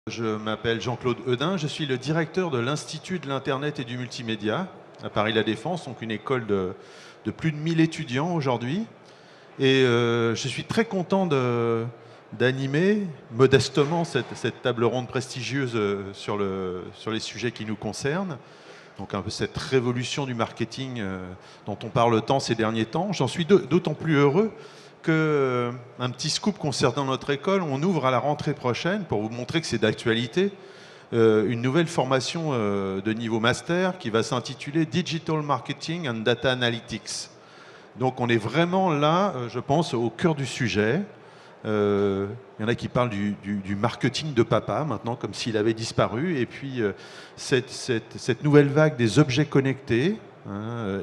Je m'appelle Jean-Claude Eudin, je suis le directeur de l'Institut de l'Internet et du Multimédia à Paris-La Défense, donc une école de plus de 1000 étudiants aujourd'hui. Et je suis très content d'animer modestement cette table ronde prestigieuse sur les sujets qui nous concernent. Donc un peu cette révolution du marketing dont on parle tant ces derniers temps. J'en suis d'autant plus heureux un petit scoop concernant notre école, on ouvre à la rentrée prochaine, pour vous montrer que c'est d'actualité, une nouvelle formation de niveau master qui va s'intituler Digital Marketing and Data Analytics. Donc on est vraiment là, je pense, au cœur du sujet. Il y en a qui parlent du marketing de papa maintenant, comme s'il avait disparu. Et puis cette nouvelle vague des objets connectés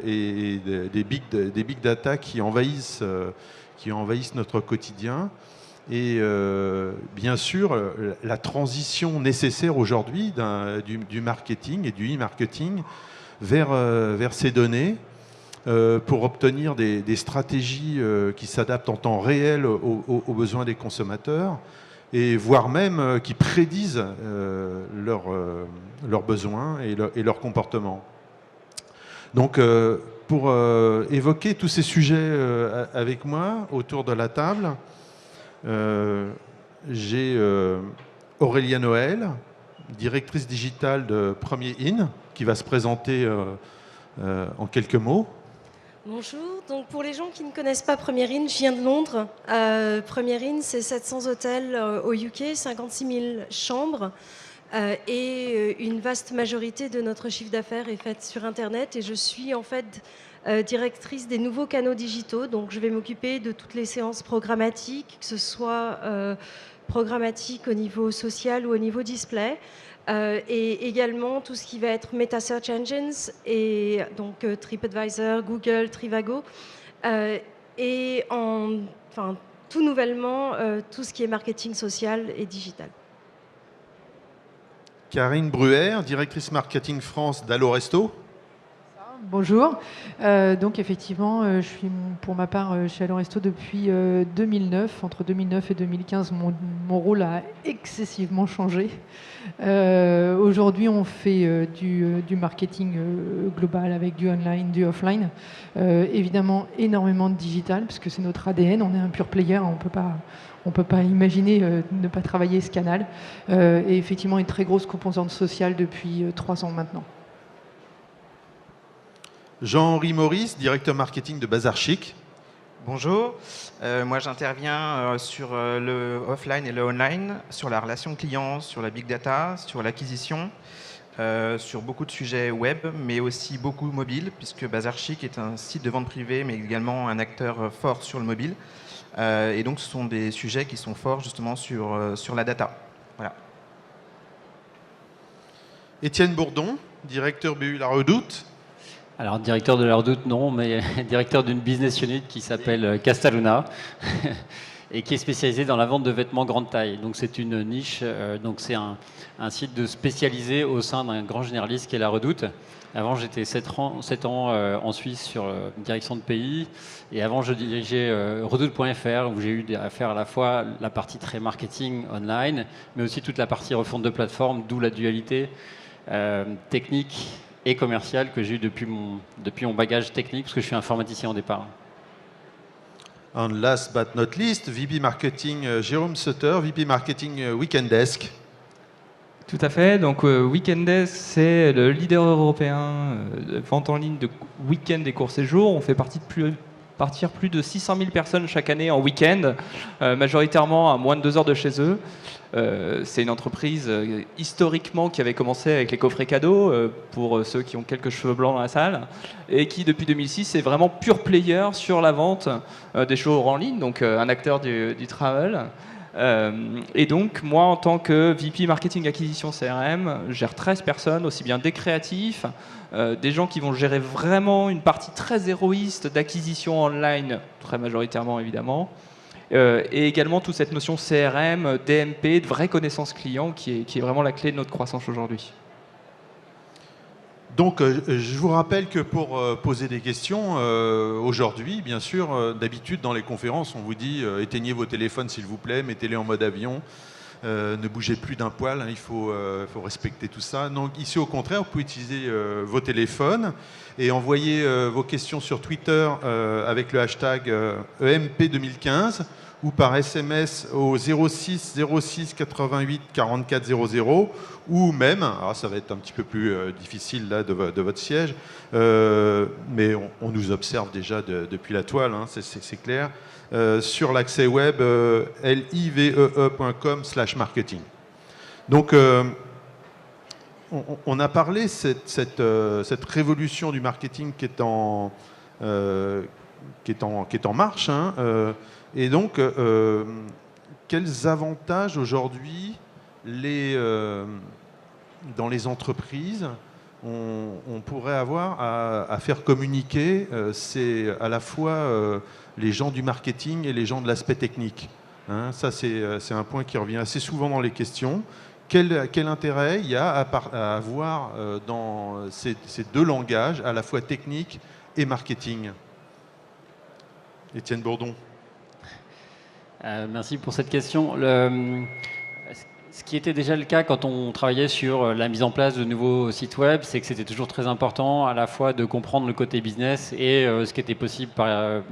et des big data qui envahissent notre quotidien. Et bien sûr, la transition nécessaire aujourd'hui du marketing et du e-marketing vers ces données pour obtenir des stratégies qui s'adaptent en temps réel aux besoins des consommateurs et voire même qui prédisent leurs besoins et leurs comportements. Donc, pour évoquer tous ces sujets avec moi autour de la table, j'ai Aurélia Noël, directrice digitale de Premier In, qui va se présenter en quelques mots. Bonjour, donc pour les gens qui ne connaissent pas Premier In, je viens de Londres. Premier In, c'est 700 hôtels au UK, 56 000 chambres. Et une vaste majorité de notre chiffre d'affaires est faite sur Internet. Et je suis en fait directrice des nouveaux canaux digitaux. Donc je vais m'occuper de toutes les séances programmatiques, que ce soit programmatique au niveau social ou au niveau display. Et également tout ce qui va être Meta Search Engines, et donc TripAdvisor, Google, Trivago. Et tout nouvellement, tout ce qui est marketing social et digital. Karine Bruer, directrice marketing France d'Allo Resto. Bonjour. Donc effectivement, je suis pour ma part chez Allo Resto depuis 2009. Entre 2009 et 2015, mon rôle a excessivement changé. Aujourd'hui, on fait du marketing global avec du online, du offline. Évidemment, énormément de digital, parce que c'est notre ADN. On est un pure player, on peut pas imaginer ne pas travailler ce canal. Et effectivement, une très grosse composante sociale depuis 3 ans maintenant. Jean-Henri Maurice, directeur marketing de Bazar Chic. Bonjour, moi j'interviens sur le offline et le online, sur la relation client, sur la big data, sur l'acquisition, sur beaucoup de sujets web, mais aussi beaucoup mobile, puisque Bazar Chic est un site de vente privée, mais également un acteur fort sur le mobile. Et donc ce sont des sujets qui sont forts justement sur la data. Voilà. Étienne Bourdon, directeur BU La Redoute. Alors, directeur de la Redoute, non, mais directeur d'une business unit qui s'appelle Castaluna et qui est spécialisée dans la vente de vêtements grande taille. Donc, c'est une niche, donc c'est un site de spécialisé au sein d'un grand généraliste qui est La Redoute. Avant, j'étais 7 ans en Suisse sur direction de pays. Et avant, je dirigeais redoute.fr, où j'ai eu à faire à la fois la partie très marketing online, mais aussi toute la partie refonte de plateforme, d'où la dualité technique et commercial que j'ai eu depuis mon bagage technique, parce que je suis informaticien au départ. And last but not least, VP Marketing Jérôme Sutter, VP Marketing Weekend Desk. Tout à fait. Donc Weekend Desk, c'est le leader européen de vente en ligne de week-end et courts séjours. On fait partir plus de 600 000 personnes chaque année en week-end, majoritairement à moins de 2 heures de chez eux. C'est une entreprise historiquement qui avait commencé avec les coffrets cadeaux, pour ceux qui ont quelques cheveux blancs dans la salle, et qui depuis 2006 est vraiment pure player sur la vente des choses en ligne, donc un acteur du travel. Et donc moi, en tant que VP Marketing Acquisition CRM, je gère 13 personnes, aussi bien des créatifs, des gens qui vont gérer vraiment une partie très héroïste d'acquisition online, très majoritairement évidemment, et également toute cette notion CRM, DMP, de vraie connaissance client, qui est vraiment la clé de notre croissance aujourd'hui. Donc, je vous rappelle que pour poser des questions, aujourd'hui, bien sûr, d'habitude, dans les conférences, on vous dit éteignez vos téléphones, s'il vous plaît, mettez-les en mode avion. Ne bougez plus d'un poil, hein, il faut respecter tout ça. Donc ici, au contraire, vous pouvez utiliser vos téléphones et envoyer vos questions sur Twitter avec le hashtag EMP 2015 ou par SMS au 06 06 88 44 00 ou même, alors ça va être un petit peu plus difficile là de votre siège, mais on nous observe déjà depuis la toile, hein, c'est clair. Sur l'accès web livee.com/marketing. Donc, on a parlé cette révolution du marketing qui est en marche. Hein, et donc, quels avantages aujourd'hui dans les entreprises on pourrait avoir à faire communiquer c'est à la fois les gens du marketing et les gens de l'aspect technique. Hein, ça, c'est un point qui revient assez souvent dans les questions. Quel intérêt il y a à avoir dans ces deux langages, à la fois technique et marketing? Étienne Bourdon. Merci pour cette question. Ce qui était déjà le cas quand on travaillait sur la mise en place de nouveaux sites web, c'est que c'était toujours très important à la fois de comprendre le côté business et ce qui était possible par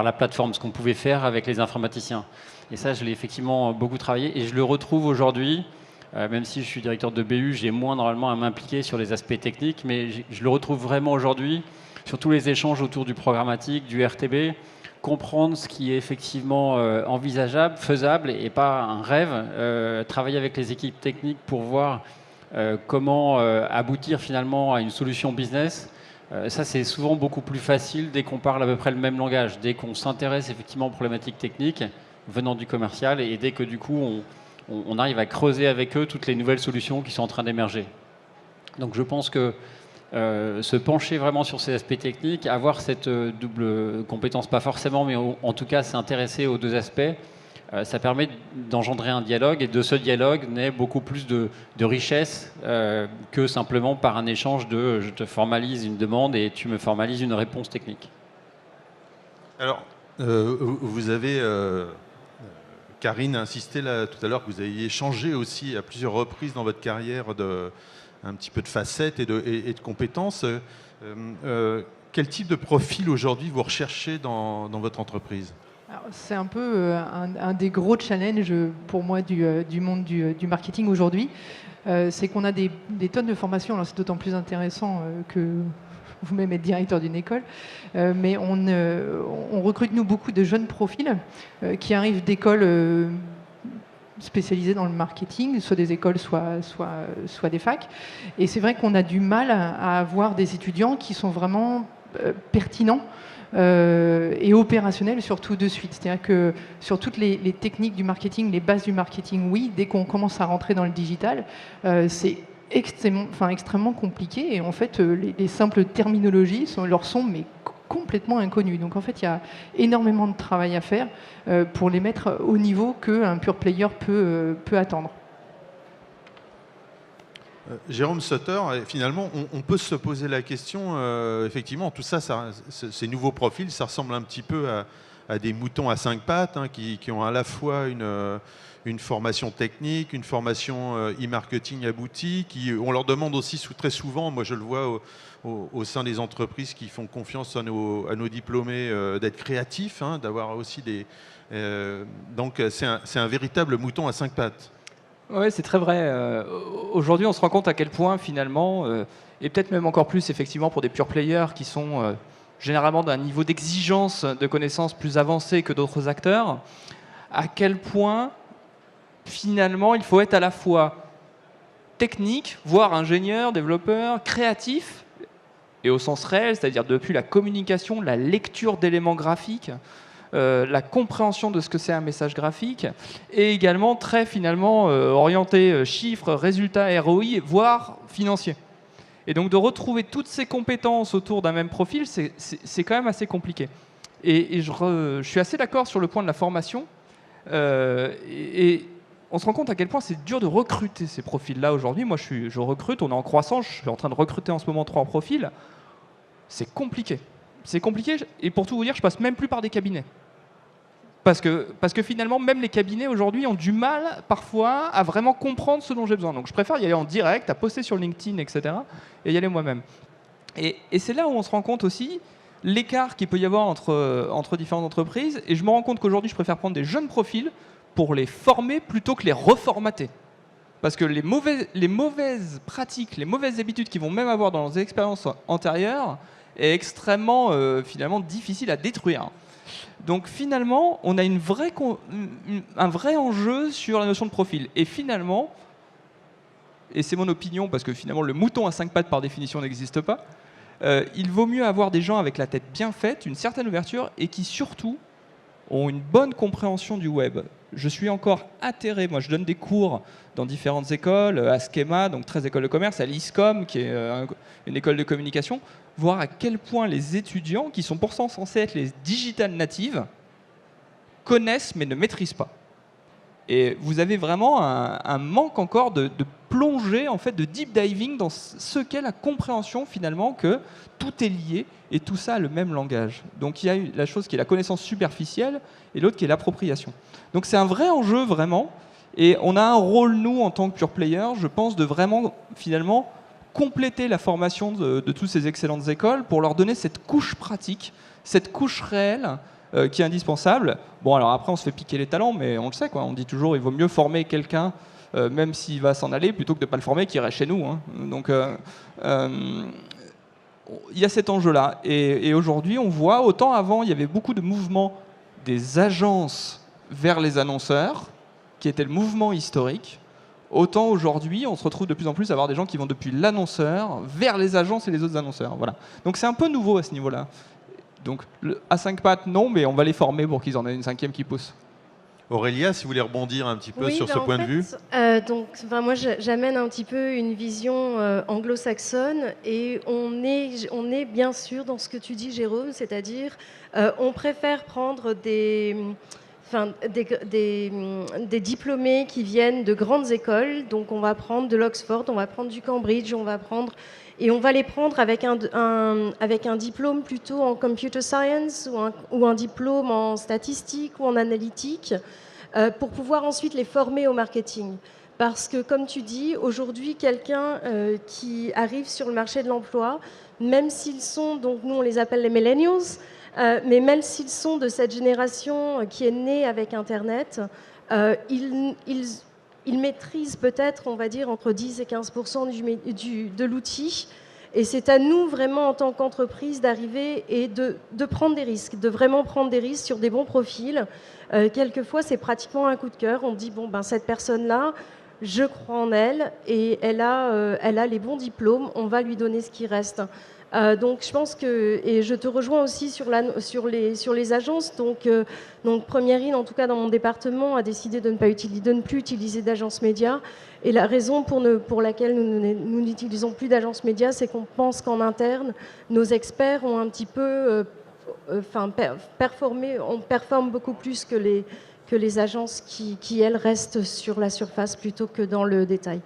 la plateforme, ce qu'on pouvait faire avec les informaticiens. Et ça, je l'ai effectivement beaucoup travaillé et je le retrouve aujourd'hui, même si je suis directeur de BU, j'ai moins normalement à m'impliquer sur les aspects techniques, mais je le retrouve vraiment aujourd'hui sur tous les échanges autour du programmatique, du RTB, comprendre ce qui est effectivement envisageable, faisable et pas un rêve, travailler avec les équipes techniques pour voir comment aboutir finalement à une solution business. Ça, c'est souvent beaucoup plus facile dès qu'on parle à peu près le même langage, dès qu'on s'intéresse effectivement aux problématiques techniques venant du commercial et dès que du coup on arrive à creuser avec eux toutes les nouvelles solutions qui sont en train d'émerger. Donc je pense que se pencher vraiment sur ces aspects techniques, avoir cette double compétence, pas forcément, mais en tout cas s'intéresser aux deux aspects, ça permet d'engendrer un dialogue et de ce dialogue naît beaucoup plus de richesse que simplement par un échange de je te formalise une demande et tu me formalises une réponse technique. Alors, vous avez, Karine a insisté là, tout à l'heure que vous aviez changé aussi à plusieurs reprises dans votre carrière un petit peu de facettes et de compétences. Quel type de profil aujourd'hui vous recherchez dans votre entreprise? C'est un peu un des gros challenges pour moi du monde du marketing aujourd'hui. C'est qu'on a des tonnes de formations. Alors c'est d'autant plus intéressant que vous-même êtes directeur d'une école. Mais on recrute nous beaucoup de jeunes profils qui arrivent d'écoles spécialisés dans le marketing, soit des écoles, soit des facs. Et c'est vrai qu'on a du mal à avoir des étudiants qui sont vraiment pertinents et opérationnels, surtout de suite. C'est-à-dire que sur toutes les techniques du marketing, les bases du marketing, oui, dès qu'on commence à rentrer dans le digital, c'est extrêmement compliqué. Et en fait, les simples terminologies leur sont mais complètement inconnus. Donc en fait, il y a énormément de travail à faire pour les mettre au niveau qu'un pure player peut attendre. Jérôme Sutter, finalement, on peut se poser la question, effectivement, tout ça, ces nouveaux profils, ça ressemble un petit peu à des moutons à 5 pattes, hein, qui ont à la fois une formation technique, une formation e-marketing aboutie, on leur demande aussi très souvent, moi je le vois au sein des entreprises qui font confiance à nos diplômés, d'être créatifs, hein, d'avoir aussi des... donc c'est un véritable mouton à 5 pattes. Oui, c'est très vrai. Aujourd'hui, on se rend compte à quel point, finalement, et peut-être même encore plus, effectivement, pour des pure players qui sont généralement d'un niveau d'exigence de connaissances plus avancé que d'autres acteurs, à quel point, finalement, il faut être à la fois technique, voire ingénieur, développeur, créatif, et au sens réel, c'est-à-dire depuis la communication, la lecture d'éléments graphiques, la compréhension de ce que c'est un message graphique, et également très finalement orienté chiffres, résultats, ROI, voire financier. Et donc de retrouver toutes ces compétences autour d'un même profil, c'est quand même assez compliqué. Et je suis assez d'accord sur le point de la formation. Et on se rend compte à quel point c'est dur de recruter ces profils-là aujourd'hui. Moi, je recrute, on est en croissance, je suis en train de recruter en ce moment 3 profils. C'est compliqué. C'est compliqué, et pour tout vous dire, je passe même plus par des cabinets. Parce que finalement, même les cabinets aujourd'hui ont du mal parfois à vraiment comprendre ce dont j'ai besoin. Donc je préfère y aller en direct, à poster sur LinkedIn, etc. et y aller moi-même. Et c'est là où on se rend compte aussi l'écart qu'il peut y avoir entre différentes entreprises. Et je me rends compte qu'aujourd'hui, je préfère prendre des jeunes profils pour les former plutôt que les reformater. Parce que les mauvaises pratiques, les mauvaises habitudes qu'ils vont même avoir dans leurs expériences antérieures est extrêmement finalement difficile à détruire. Donc finalement, on a un vrai enjeu sur la notion de profil. Et finalement, et c'est mon opinion parce que finalement le mouton à 5 pattes par définition n'existe pas, il vaut mieux avoir des gens avec la tête bien faite, une certaine ouverture et qui surtout ont une bonne compréhension du web. Je suis encore atterré, moi je donne des cours dans différentes écoles, à Schema, donc 13 écoles de commerce, à l'ISCOM, qui est une école de communication, voir à quel point les étudiants, qui sont pourtant censés être les digital natives, connaissent mais ne maîtrisent pas. Et vous avez vraiment un manque encore de plonger, en fait, de deep diving dans ce qu'est la compréhension finalement que tout est lié et tout ça a le même langage. Donc il y a la chose qui est la connaissance superficielle et l'autre qui est l'appropriation. Donc c'est un vrai enjeu vraiment, et on a un rôle nous en tant que pure player, je pense, de vraiment finalement compléter la formation de toutes ces excellentes écoles pour leur donner cette couche pratique, cette couche réelle qui est indispensable. Bon, alors après, on se fait piquer les talents, mais on le sait, quoi. On dit toujours il vaut mieux former quelqu'un, même s'il va s'en aller, plutôt que de ne pas le former, qui reste chez nous. Hein. Donc, il y a cet enjeu-là. Et aujourd'hui, on voit, autant avant, il y avait beaucoup de mouvements des agences vers les annonceurs, qui était le mouvement historique. Autant aujourd'hui, on se retrouve de plus en plus à avoir des gens qui vont depuis l'annonceur vers les agences et les autres annonceurs. Voilà. Donc c'est un peu nouveau à ce niveau-là. Donc à 5 pattes, non, mais on va les former pour qu'ils en aient une 5e qui pousse. Aurélia, si vous voulez rebondir un petit peu sur ce en point de vue. Donc, moi, j'amène un petit peu une vision anglo-saxonne, et on est bien sûr dans ce que tu dis, Jérôme, c'est-à-dire on préfère prendre des diplômés qui viennent de grandes écoles. Donc on va prendre de l'Oxford, on va prendre du Cambridge, on va les prendre avec un diplôme plutôt en computer science ou un diplôme en statistique ou en analytique, pour pouvoir ensuite les former au marketing. Parce que, comme tu dis, aujourd'hui, quelqu'un qui arrive sur le marché de l'emploi, même s'ils sont, donc nous on les appelle les millennials, mais même s'ils sont de cette génération qui est née avec Internet, ils maîtrisent peut-être, on va dire, entre 10 et 15% de l'outil. Et c'est à nous, vraiment, en tant qu'entreprise, d'arriver et de prendre des risques, de vraiment prendre des risques sur des bons profils. Quelquefois, c'est pratiquement un coup de cœur. On dit, bon, ben, cette personne-là, je crois en elle, et elle a les bons diplômes, on va lui donner ce qui reste. Donc je pense que, et je te rejoins aussi sur les agences, donc Première In, en tout cas dans mon département, a décidé de ne plus utiliser d'agence média, et la raison pour laquelle nous n'utilisons plus d'agence média, c'est qu'on pense qu'en interne, nos experts ont un petit peu on performe beaucoup plus que les agences qui, elles, restent sur la surface plutôt que dans le détail.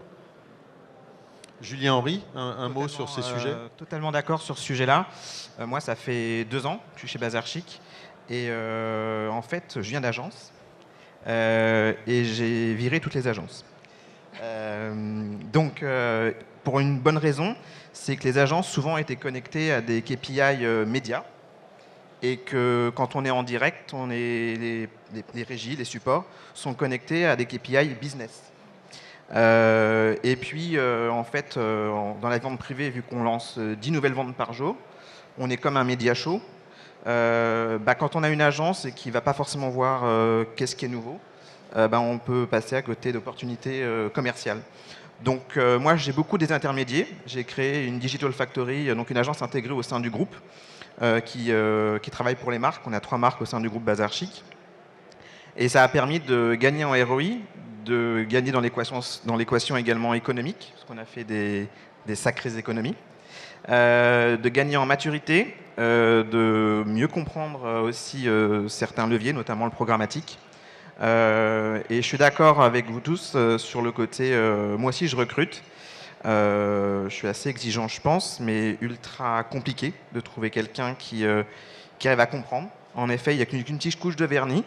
Julien Henry, un mot sur ces sujets. Totalement d'accord sur ce sujet-là. Moi, ça fait 2 ans que je suis chez Bazar Chic. Et en fait, je viens d'agence. Et j'ai viré toutes les agences. Donc, pour une bonne raison, c'est que les agences souvent étaient connectées à des KPI médias. Et que quand on est en direct, les régies, les supports sont connectés à des KPI business. Et puis, en fait, dans la vente privée, vu qu'on lance 10 nouvelles ventes par jour, on est comme un média show. Quand on a une agence et qui ne va pas forcément voir qu'est-ce qui est nouveau, on peut passer à côté d'opportunités commerciales. Donc, moi, j'ai beaucoup des intermédiaires. J'ai créé une Digital Factory, donc une agence intégrée au sein du groupe qui travaille pour les marques. On a 3 marques au sein du groupe Bazar Chic. Et ça a permis de gagner en ROI, de gagner dans l'équation également économique, parce qu'on a fait des sacrées économies, de gagner en maturité, de mieux comprendre aussi certains leviers, notamment le programmatique. Et je suis d'accord avec vous tous sur le côté, moi aussi je recrute, je suis assez exigeant je pense, mais ultra compliqué de trouver quelqu'un qui qui arrivent à comprendre. En effet, il n'y a qu'une petite couche de vernis.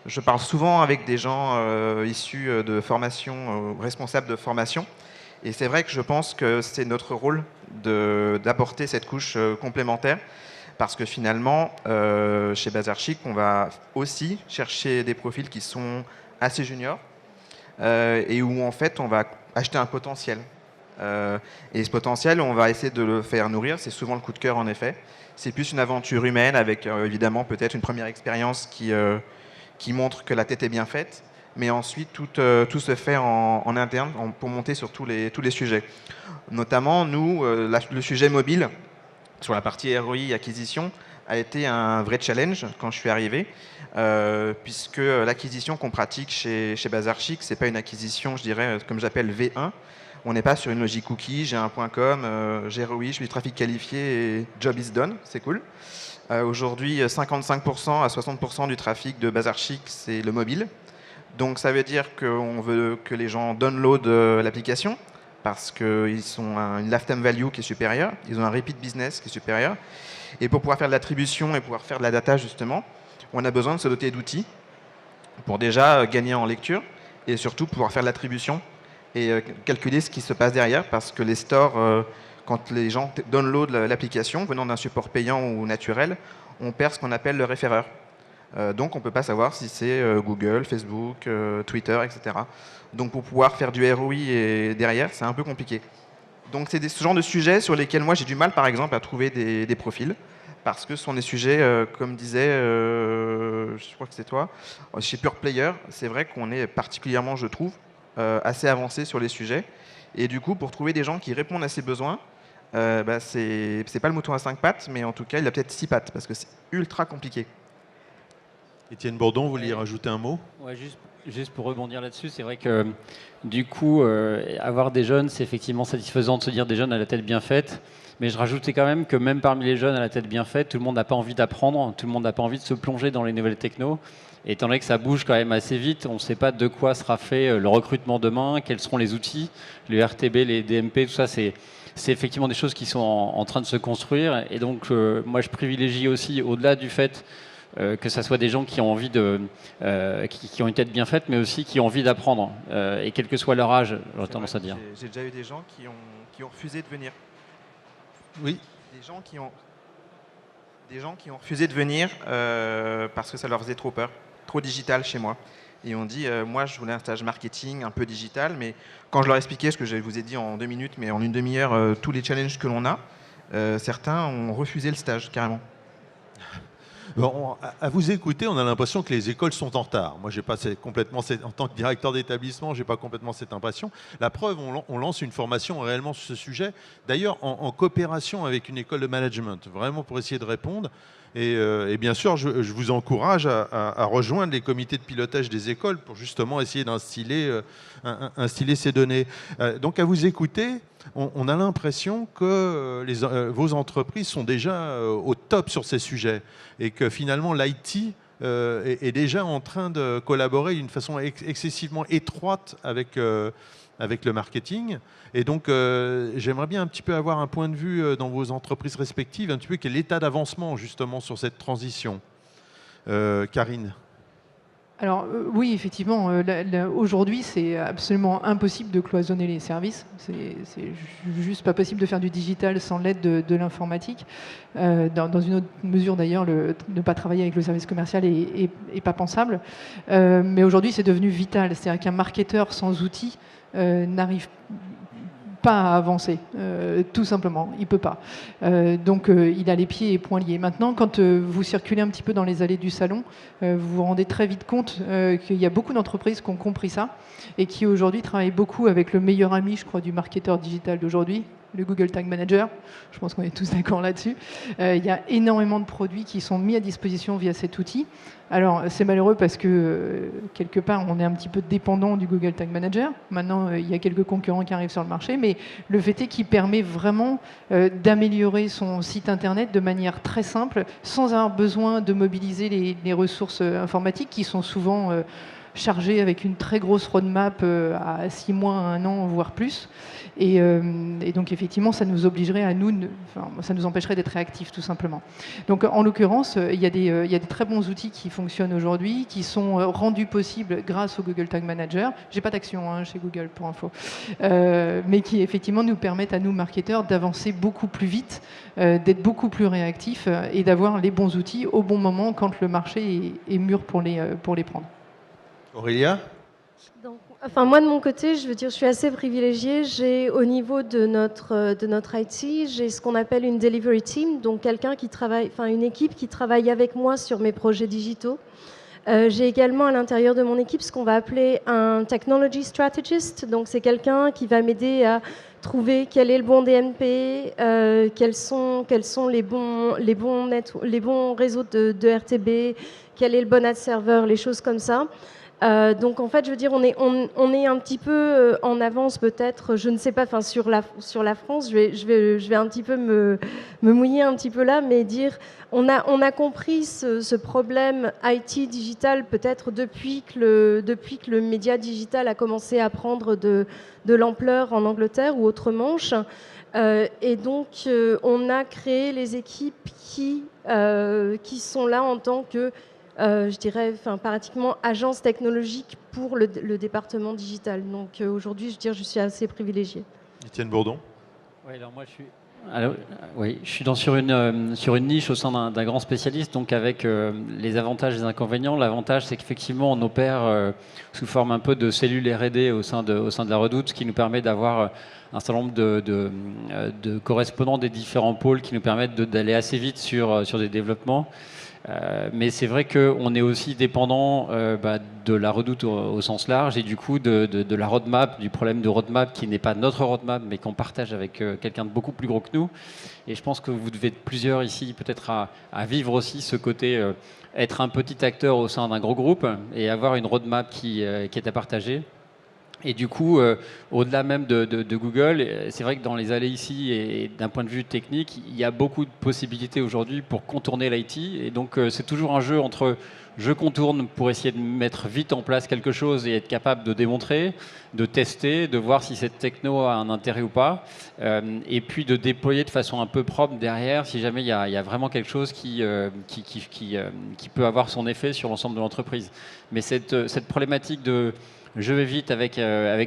Je parle souvent avec des gens issus de formation, responsables de formation. Et c'est vrai que je pense que c'est notre rôle d'apporter cette couche complémentaire. Parce que finalement, chez Bazar Chic, on va aussi chercher des profils qui sont assez juniors et où en fait on va acheter un potentiel. Et ce potentiel, on va essayer de le faire nourrir. C'est souvent le coup de cœur en effet. C'est plus une aventure humaine avec évidemment peut-être une première expérience qui montre que la tête est bien faite. Mais ensuite, tout se fait en interne pour monter sur tous les sujets. Notamment, nous, le sujet mobile, sur la partie ROI acquisition, a été un vrai challenge quand je suis arrivé, puisque l'acquisition qu'on pratique chez Bazar Chic, ce n'est pas une acquisition, je dirais, comme j'appelle V1. On n'est pas sur une logique cookie, j'ai un .com, j'ai ROI, je suis du trafic qualifié et job is done, c'est cool. Aujourd'hui, 55% à 60% du trafic de Bazar Chic, c'est le mobile. Donc ça veut dire qu'on veut que les gens downloadent l'application parce qu'ils ont une lifetime value qui est supérieure, ils ont un repeat business qui est supérieur. Et pour pouvoir faire de l'attribution et pouvoir faire de la data justement, on a besoin de se doter d'outils pour déjà gagner en lecture et surtout pouvoir faire de l'attribution et calculer ce qui se passe derrière parce que les stores, quand les gens downloadent l'application venant d'un support payant ou naturel, on perd ce qu'on appelle le référeur. Donc on ne peut pas savoir si c'est Google, Facebook, Twitter, etc. Donc pour pouvoir faire du ROI et derrière, c'est un peu compliqué. Donc c'est ce genre de sujets sur lesquels moi j'ai du mal par exemple à trouver des profils parce que ce sont des sujets, comme disait, je crois que c'est toi, chez Pure Player, c'est vrai qu'on est particulièrement, je trouve, assez avancé sur les sujets. Et du coup, pour trouver des gens qui répondent à ces besoins, c'est pas le mouton à 5 pattes, mais en tout cas, il a peut-être 6 pattes parce que c'est ultra compliqué. Étienne Bourdon, vous vouliez rajouter un mot? Ouais, juste pour rebondir là-dessus, c'est vrai que du coup, avoir des jeunes, c'est effectivement satisfaisant de se dire des jeunes à la tête bien faite. Mais je rajoutais quand même que même parmi les jeunes à la tête bien faite, tout le monde n'a pas envie d'apprendre, tout le monde n'a pas envie de se plonger dans les nouvelles technos. Et étant donné que ça bouge quand même assez vite, on ne sait pas de quoi sera fait le recrutement demain, quels seront les outils, le RTB, les DMP, tout ça, c'est effectivement des choses qui sont en train de se construire. Et donc, moi, je privilégie aussi, au-delà du fait que ce soit des gens qui ont envie qui ont une tête bien faite, mais aussi qui ont envie d'apprendre. Et quel que soit leur âge, j'aurais tendance à dire. J'ai déjà eu des gens qui ont refusé de venir. Oui. Des gens qui ont refusé de venir parce que ça leur faisait trop peur, trop digital chez moi. Et on dit, moi je voulais un stage marketing un peu digital, mais quand je leur expliquais ce que je vous ai dit en 2 minutes, mais en une demi-heure, tous les challenges que l'on a, certains ont refusé le stage carrément. Bon, à vous écouter, on a l'impression que les écoles sont en retard. Moi, j'ai pas complètement en tant que directeur d'établissement, j'ai pas complètement cette impression. La preuve, on lance une formation réellement sur ce sujet. D'ailleurs, en coopération avec une école de management, vraiment pour essayer de répondre. Et bien sûr, je vous encourage à rejoindre les comités de pilotage des écoles pour justement essayer d'instiller ces données. Donc, à vous écouter, on a l'impression que vos entreprises sont déjà au top sur ces sujets et que finalement l'IT est déjà en train de collaborer d'une façon excessivement étroite avec le marketing. Et donc, j'aimerais bien un petit peu avoir un point de vue dans vos entreprises respectives, un petit peu quel est l'état d'avancement justement sur cette transition. Karine. Alors oui, effectivement, aujourd'hui, c'est absolument impossible de cloisonner les services. C'est juste pas possible de faire du digital sans l'aide de l'informatique. Dans une autre mesure, d'ailleurs, ne pas travailler avec le service commercial est pas pensable. Mais aujourd'hui, c'est devenu vital. C'est-à-dire qu'un marketeur sans outils n'arrive pas à avancer, tout simplement, il peut pas. Donc il a les pieds et poings liés. Maintenant, quand vous circulez un petit peu dans les allées du salon, vous vous rendez très vite compte qu'il y a beaucoup d'entreprises qui ont compris ça et qui aujourd'hui travaillent beaucoup avec le meilleur ami, je crois, du marketeur digital d'aujourd'hui, le Google Tag Manager. Je pense qu'on est tous d'accord là-dessus. Il y a énormément de produits qui sont mis à disposition via cet outil. Alors, c'est malheureux parce que, quelque part, on est un petit peu dépendant du Google Tag Manager. Maintenant, il y a quelques concurrents qui arrivent sur le marché, mais le fait est qu'il permet vraiment d'améliorer son site Internet de manière très simple, sans avoir besoin de mobiliser les ressources informatiques qui sont souvent chargé avec une très grosse roadmap à 6 mois, 1 an, voire plus. Et donc effectivement, ça nous obligerait à ça nous empêcherait d'être réactifs tout simplement. Donc en l'occurrence, il y a des très bons outils qui fonctionnent aujourd'hui, qui sont rendus possibles grâce au Google Tag Manager. J'ai pas d'action chez Google pour info, mais qui effectivement nous permettent à nous marketeurs d'avancer beaucoup plus vite, d'être beaucoup plus réactifs et d'avoir les bons outils au bon moment quand le marché est mûr pour les prendre. Aurélia ? Donc, moi, de mon côté, je veux dire, je suis assez privilégiée. J'ai, au niveau de notre IT, j'ai ce qu'on appelle une delivery team, donc quelqu'un qui travaille, une équipe qui travaille avec moi sur mes projets digitaux. J'ai également à l'intérieur de mon équipe ce qu'on va appeler un technology strategist, donc c'est quelqu'un qui va m'aider à trouver quel est le bon DNP, quels sont les bons réseaux de RTB, quel est le bon ad server, les choses comme ça. Donc en fait, je veux dire, on est un petit peu en avance peut-être, je ne sais pas, sur la France, je vais un petit peu me mouiller un petit peu là, mais dire, on a compris ce problème IT digital peut-être depuis que le média digital a commencé à prendre de l'ampleur en Angleterre ou autre-Manche. Et donc, on a créé les équipes qui sont là en tant que je dirais, pratiquement agence technologique pour le département digital. Donc aujourd'hui, je suis assez privilégiée. Étienne Bourdon ? Oui, alors moi je suis sur une niche au sein d'un grand spécialiste, donc avec les avantages et les inconvénients. L'avantage, c'est qu'effectivement, on opère sous forme un peu de cellules R&D au sein de la Redoute, ce qui nous permet d'avoir un certain nombre de correspondants des différents pôles qui nous permettent d'aller assez vite sur des développements. Mais c'est vrai qu'on est aussi dépendant de la Redoute au sens large et du coup de la roadmap, du problème de roadmap qui n'est pas notre roadmap mais qu'on partage avec quelqu'un de beaucoup plus gros que nous. Et je pense que vous devez être plusieurs ici peut-être à vivre aussi ce côté, être un petit acteur au sein d'un gros groupe et avoir une roadmap qui est à partager. Et du coup, au-delà même de Google, c'est vrai que dans les allées ici et d'un point de vue technique, il y a beaucoup de possibilités aujourd'hui pour contourner l'IT. Et donc, c'est toujours un jeu entre je contourne pour essayer de mettre vite en place quelque chose et être capable de démontrer, de tester, de voir si cette techno a un intérêt ou pas, et puis de déployer de façon un peu propre derrière si jamais il y a vraiment quelque chose qui peut avoir son effet sur l'ensemble de l'entreprise. Mais cette problématique de je vais vite avec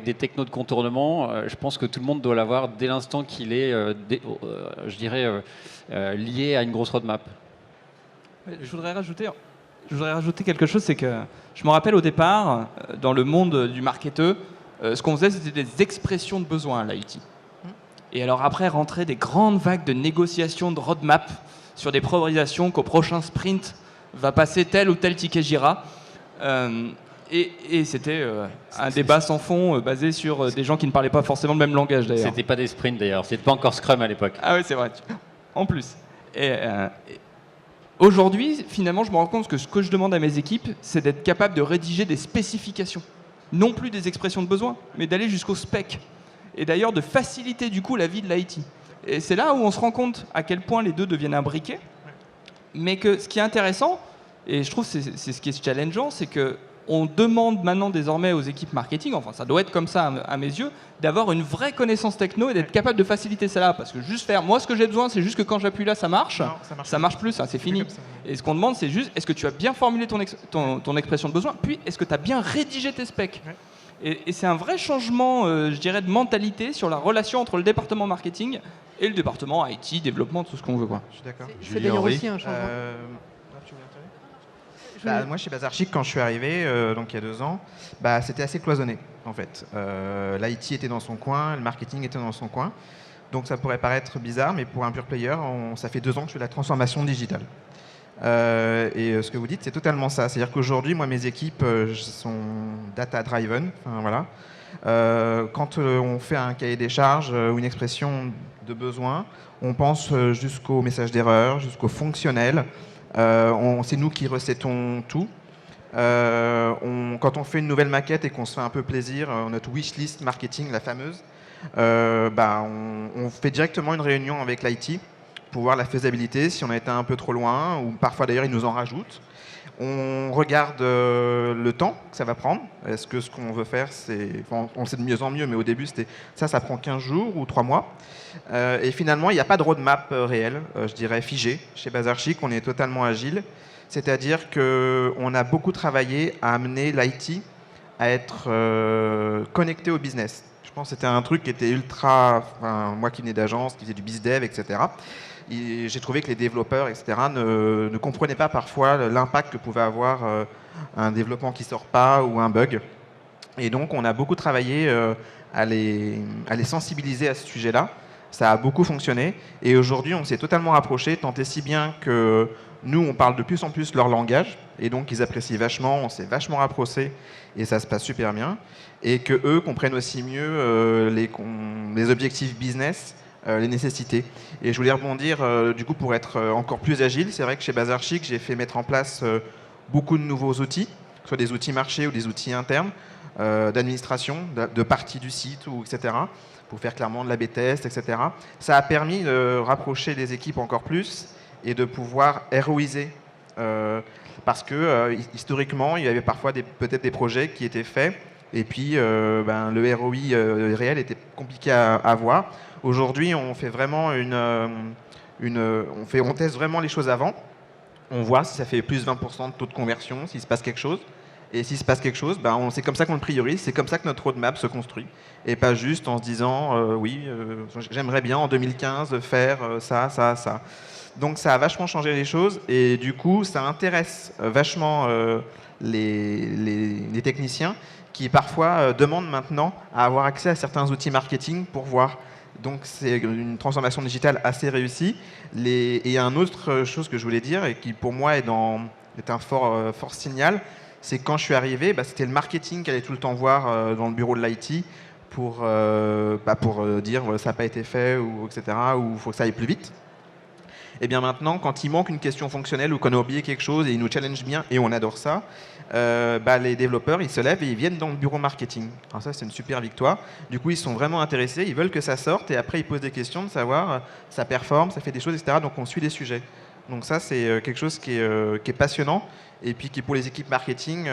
des technos de contournement. Je pense que tout le monde doit l'avoir dès l'instant qu'il est, lié à une grosse roadmap. Je voudrais rajouter quelque chose, c'est que je me rappelle au départ, dans le monde du marketeur, ce qu'on faisait, c'était des expressions de besoin à l'IT. Et alors après, rentraient des grandes vagues de négociations de roadmap sur des priorisations qu'au prochain sprint va passer tel ou tel ticket Jira. Et c'était un débat sans fond basé sur des gens qui ne parlaient pas forcément le même langage d'ailleurs. C'était pas des sprints d'ailleurs, c'était pas encore Scrum à l'époque. Ah oui, c'est vrai. En plus. Aujourd'hui, finalement, je me rends compte que ce que je demande à mes équipes, c'est d'être capable de rédiger des spécifications. Non plus des expressions de besoin, mais d'aller jusqu'au spec. Et d'ailleurs de faciliter du coup la vie de l'IT. Et c'est là où on se rend compte à quel point les deux deviennent imbriqués. Mais que ce qui est intéressant, et je trouve que c'est ce qui est challengeant, c'est que on demande maintenant désormais aux équipes marketing, enfin ça doit être comme ça à mes yeux, d'avoir une vraie connaissance techno et d'être capable de faciliter ça là. Parce que juste faire, moi ce que j'ai besoin c'est juste que quand j'appuie là ça marche. Non, ça marche plus, ça c'est fini. Ça. Et ce qu'on demande c'est juste, est-ce que tu as bien formulé ton expression de besoin, puis est-ce que tu as bien rédigé tes specs. Et c'est un vrai changement, je dirais, de mentalité sur la relation entre le département marketing et le département IT, développement, tout ce qu'on veut. Quoi. Je suis d'accord. C'est d'ailleurs aussi un changement. Moi, chez Bazar Chic, quand je suis arrivé, donc il y a 2 ans, c'était assez cloisonné, en fait. L'IT était dans son coin, le marketing était dans son coin. Donc ça pourrait paraître bizarre, mais pour un pure player, ça fait 2 ans que je fais la transformation digitale. Et ce que vous dites, c'est totalement ça. C'est-à-dire qu'aujourd'hui, moi, mes équipes sont data-driven. Voilà. Quand on fait un cahier des charges ou une expression de besoin, on pense jusqu'au message d'erreur, jusqu'au fonctionnel. C'est nous qui recetons tout. Quand on fait une nouvelle maquette et qu'on se fait un peu plaisir, notre wishlist marketing, la fameuse, on fait directement une réunion avec l'IT pour voir la faisabilité, si on a été un peu trop loin, ou parfois d'ailleurs ils nous en rajoutent. On regarde le temps que ça va prendre. Est-ce que ce qu'on veut faire, on le sait de mieux en mieux, mais au début, ça prend 15 jours ou 3 mois. Et finalement, il n'y a pas de roadmap réel, je dirais figé. Chez Bazarchic, on est totalement agile. C'est-à-dire qu'on a beaucoup travaillé à amener l'IT à être connecté au business. Je pense que c'était un truc qui était ultra... moi qui venais d'agence, qui faisait du bizdev, etc., j'ai trouvé que les développeurs, etc., ne comprenaient pas parfois l'impact que pouvait avoir un développement qui ne sort pas ou un bug. Et donc, on a beaucoup travaillé à les sensibiliser à ce sujet-là. Ça a beaucoup fonctionné. Et aujourd'hui, on s'est totalement rapprochés, tant et si bien que nous, on parle de plus en plus leur langage. Et donc, ils apprécient vachement. On s'est vachement rapprochés. Et ça se passe super bien. Et qu'eux comprennent aussi mieux les objectifs business, les nécessités. Et je voulais rebondir, du coup, pour être encore plus agile. C'est vrai que chez Bazarchic, j'ai fait mettre en place beaucoup de nouveaux outils, que ce soit des outils marchés ou des outils internes, d'administration, de partie du site, etc., pour faire clairement de l'A/B test, etc. Ça a permis de rapprocher les équipes encore plus et de pouvoir héroïser. Parce que, historiquement, il y avait parfois peut-être des projets qui étaient faits et puis le ROI réel était compliqué à avoir. Aujourd'hui, on fait vraiment on teste vraiment les choses avant. On voit si ça fait plus 20% de taux de conversion, s'il se passe quelque chose. Et s'il se passe quelque chose, c'est comme ça qu'on le priorise, c'est comme ça que notre roadmap se construit. Et pas juste en se disant, j'aimerais bien en 2015 faire ça, ça, ça. Donc ça a vachement changé les choses et du coup, ça intéresse vachement les techniciens qui parfois demandent maintenant à avoir accès à certains outils marketing pour voir. Donc c'est une transformation digitale assez réussie. Et il y a une autre chose que je voulais dire et qui pour moi est un fort signal, c'est que quand je suis arrivé, c'était le marketing qui allait tout le temps voir dans le bureau de l'IT pour dire ça n'a pas été fait, ou etc., ou il faut que ça aille plus vite. Et bien maintenant, quand il manque une question fonctionnelle ou qu'on a oublié quelque chose et ils nous challenge bien et on adore ça, les développeurs, ils se lèvent et ils viennent dans le bureau marketing. Alors ça, c'est une super victoire. Du coup, ils sont vraiment intéressés, ils veulent que ça sorte et après, ils posent des questions de savoir ça performe, ça fait des choses, etc. Donc, on suit les sujets. Donc ça, c'est quelque chose qui est passionnant et puis qui, pour les équipes marketing,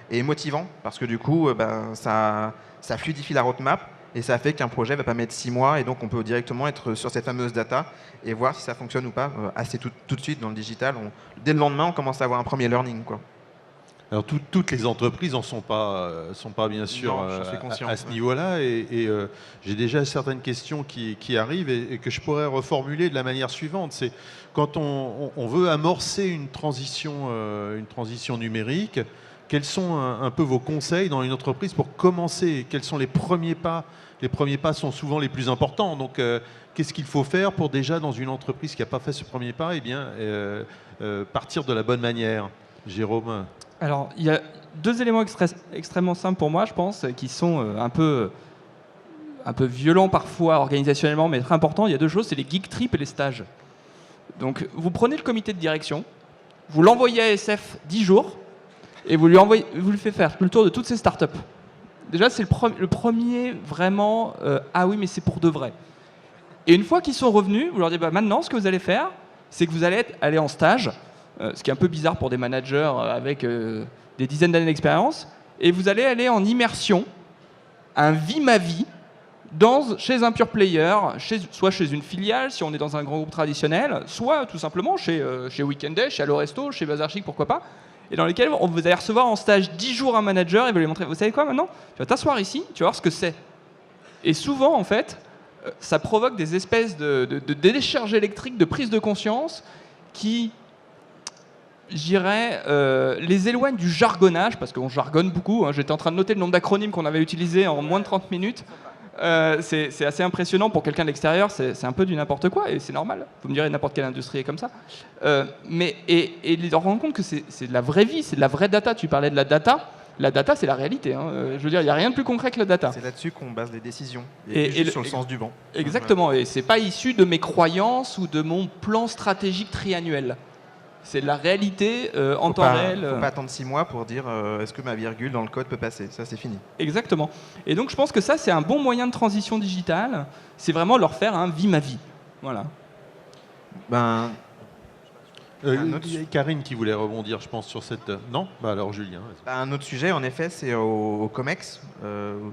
est motivant parce que du coup, ça fluidifie la roadmap. Et ça fait qu'un projet ne va pas mettre 6 mois et donc on peut directement être sur cette fameuse data et voir si ça fonctionne ou pas assez tout de suite dans le digital. Dès le lendemain, on commence à avoir un premier learning, quoi. Alors toutes les entreprises n'en sont pas bien sûr Non, j'en suis conscient, à ce niveau-là et j'ai déjà certaines questions qui arrivent et que je pourrais reformuler de la manière suivante. C'est quand on veut amorcer une transition numérique, quels sont un peu vos conseils dans une entreprise pour commencer? Quels sont les premiers pas? Les premiers pas sont souvent les plus importants. Donc, qu'est-ce qu'il faut faire pour déjà, dans une entreprise qui n'a pas fait ce premier pas, partir de la bonne manière? Jérôme? Alors, il y a 2 éléments extrêmement simples pour moi, je pense, qui sont un peu violents parfois organisationnellement, mais très importants. Il y a 2 choses, c'est les geek trips et les stages. Donc, vous prenez le comité de direction, vous l'envoyez à SF 10 jours, et vous lui faites faire le tour de toutes ces startups. Déjà, c'est le premier vraiment ah oui, mais c'est pour de vrai. Et une fois qu'ils sont revenus, vous leur dites maintenant, ce que vous allez faire, c'est que vous allez aller en stage, ce qui est un peu bizarre pour des managers avec des dizaines d'années d'expérience, et vous allez aller en immersion, un vie ma vie, chez un pure player, soit chez une filiale, si on est dans un grand groupe traditionnel, soit tout simplement chez Weekend Day, chez Allo Resto, chez Bazarchic, pourquoi pas, et dans lesquels vous allez recevoir en stage 10 jours un manager et vous lui montrer, vous savez quoi maintenant? Tu vas t'asseoir ici, tu vas voir ce que c'est. Et souvent, en fait, ça provoque des espèces de décharges électriques, de prise de conscience qui, j'irais, les éloignent du jargonnage, parce qu'on jargonne beaucoup. J'étais en train de noter le nombre d'acronymes qu'on avait utilisés en moins de 30 minutes. C'est assez impressionnant pour quelqu'un de l'extérieur, c'est un peu du n'importe quoi, et c'est normal. Vous me direz, n'importe quelle industrie est comme ça. Et leur rendre compte que c'est de la vraie vie, c'est de la vraie data. Tu parlais de la data. La data, c'est la réalité. Je veux dire, il n'y a rien de plus concret que la data. C'est là-dessus qu'on base les décisions. Et sur le sens du vent. Exactement. Et c'est pas issu de mes croyances ou de mon plan stratégique triannuel. C'est de la réalité en temps réel. Il ne faut pas attendre 6 mois pour dire est-ce que ma virgule dans le code peut passer. Ça, c'est fini. Exactement. Et donc, je pense que ça, c'est un bon moyen de transition digitale. C'est vraiment leur faire un vie ma vie. Voilà. Ben, Un autre- Il y a Karine qui voulait rebondir, je pense, sur cette... Non Bah alors Julien. vas-y. un autre sujet, en effet, c'est au COMEX,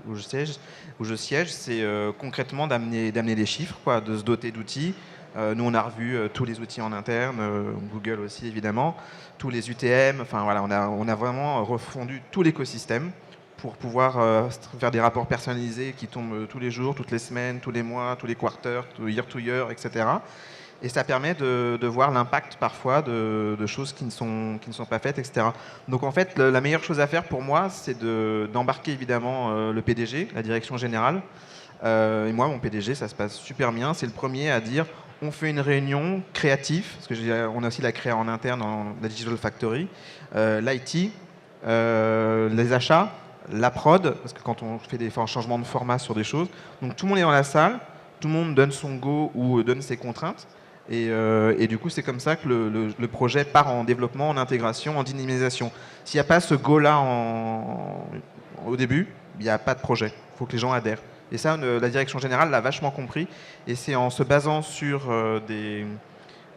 où je siège, c'est concrètement d'amener des chiffres, quoi, de se doter d'outils. Nous, on a revu tous les outils en interne, Google aussi, évidemment, tous les UTM. Enfin, voilà, on a vraiment refondu tout l'écosystème pour pouvoir faire des rapports personnalisés qui tombent tous les jours, toutes les semaines, tous les mois, tous les quarters, year to year, etc. Et ça permet de voir l'impact parfois de choses qui ne sont pas faites, etc. Donc en fait, la meilleure chose à faire pour moi, c'est d'embarquer évidemment le PDG, la direction générale. Et moi, mon PDG, ça se passe super bien. C'est le premier à dire, on fait une réunion créative, parce qu'on a aussi la créa en interne dans la Digital Factory, l'IT, les achats, la prod, parce que quand on fait des changements de format sur des choses, donc tout le monde est dans la salle, tout le monde donne son go ou donne ses contraintes. Et du coup, c'est comme ça que le projet part en développement, en intégration, en dynamisation. S'il n'y a pas ce go-là au début, il n'y a pas de projet. Il faut que les gens adhèrent. Et ça, la direction générale l'a vachement compris. Et c'est en se basant sur des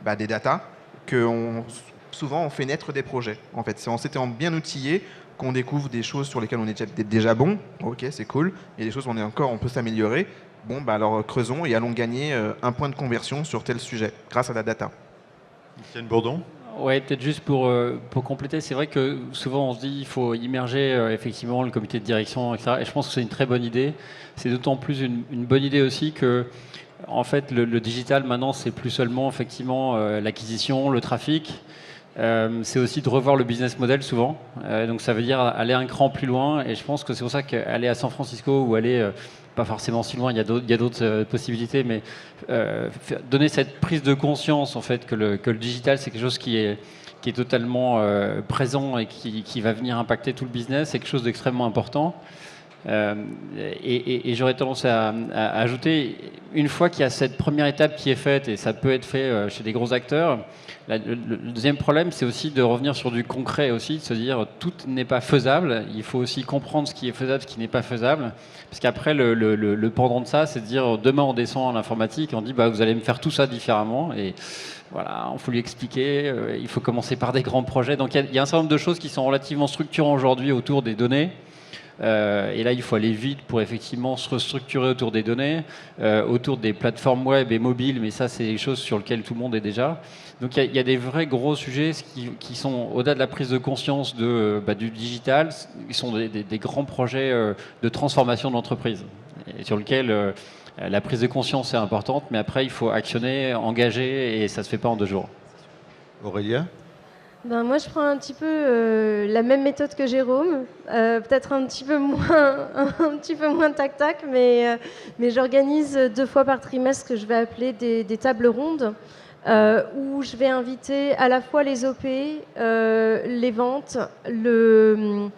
datas que souvent on fait naître des projets. En fait, c'est en s'étant bien outillé qu'on découvre des choses sur lesquelles on est déjà bon. Ok, c'est cool. Et des choses où on peut s'améliorer. Bon, alors creusons et allons gagner un point de conversion sur tel sujet grâce à la data. Étienne Bourdon. Ouais, peut-être juste pour compléter, c'est vrai que souvent on se dit il faut immerger effectivement le comité de direction, etc. Et je pense que c'est une très bonne idée. C'est d'autant plus une bonne idée aussi que en fait le digital maintenant c'est plus seulement effectivement l'acquisition, le trafic. C'est aussi de revoir le business model souvent. Donc ça veut dire aller un cran plus loin. Et je pense que c'est pour ça qu'aller à San Francisco ou aller pas forcément si loin, il y a d'autres possibilités, mais donner cette prise de conscience en fait que le digital c'est quelque chose qui est totalement présent et qui va venir impacter tout le business, c'est quelque chose d'extrêmement important. Et j'aurais tendance à ajouter, une fois qu'il y a cette première étape qui est faite, et ça peut être fait chez des gros acteurs, le deuxième problème, c'est aussi de revenir sur du concret aussi, de se dire tout n'est pas faisable, il faut aussi comprendre ce qui est faisable, ce qui n'est pas faisable, parce qu'après le pendant de ça, c'est de dire demain on descend en informatique, on dit vous allez me faire tout ça différemment, et voilà, il faut lui expliquer, il faut commencer par des grands projets, donc il y a un certain nombre de choses qui sont relativement structurantes aujourd'hui autour des données. Et là, il faut aller vite pour effectivement se restructurer autour des données, autour des plateformes web et mobiles, mais ça, c'est des choses sur lesquelles tout le monde est déjà. Donc il y a des vrais gros sujets qui sont au-delà de la prise de conscience du digital, qui sont des grands projets de transformation de l'entreprise, et sur lesquels la prise de conscience est importante, mais après, il faut actionner, engager, et ça ne se fait pas en 2 jours. Aurélia. Moi, je prends un petit peu la même méthode que Jérôme, peut-être un petit peu moins tac-tac, mais j'organise 2 fois par trimestre ce que je vais appeler des tables rondes, où je vais inviter à la fois les OP, les ventes, le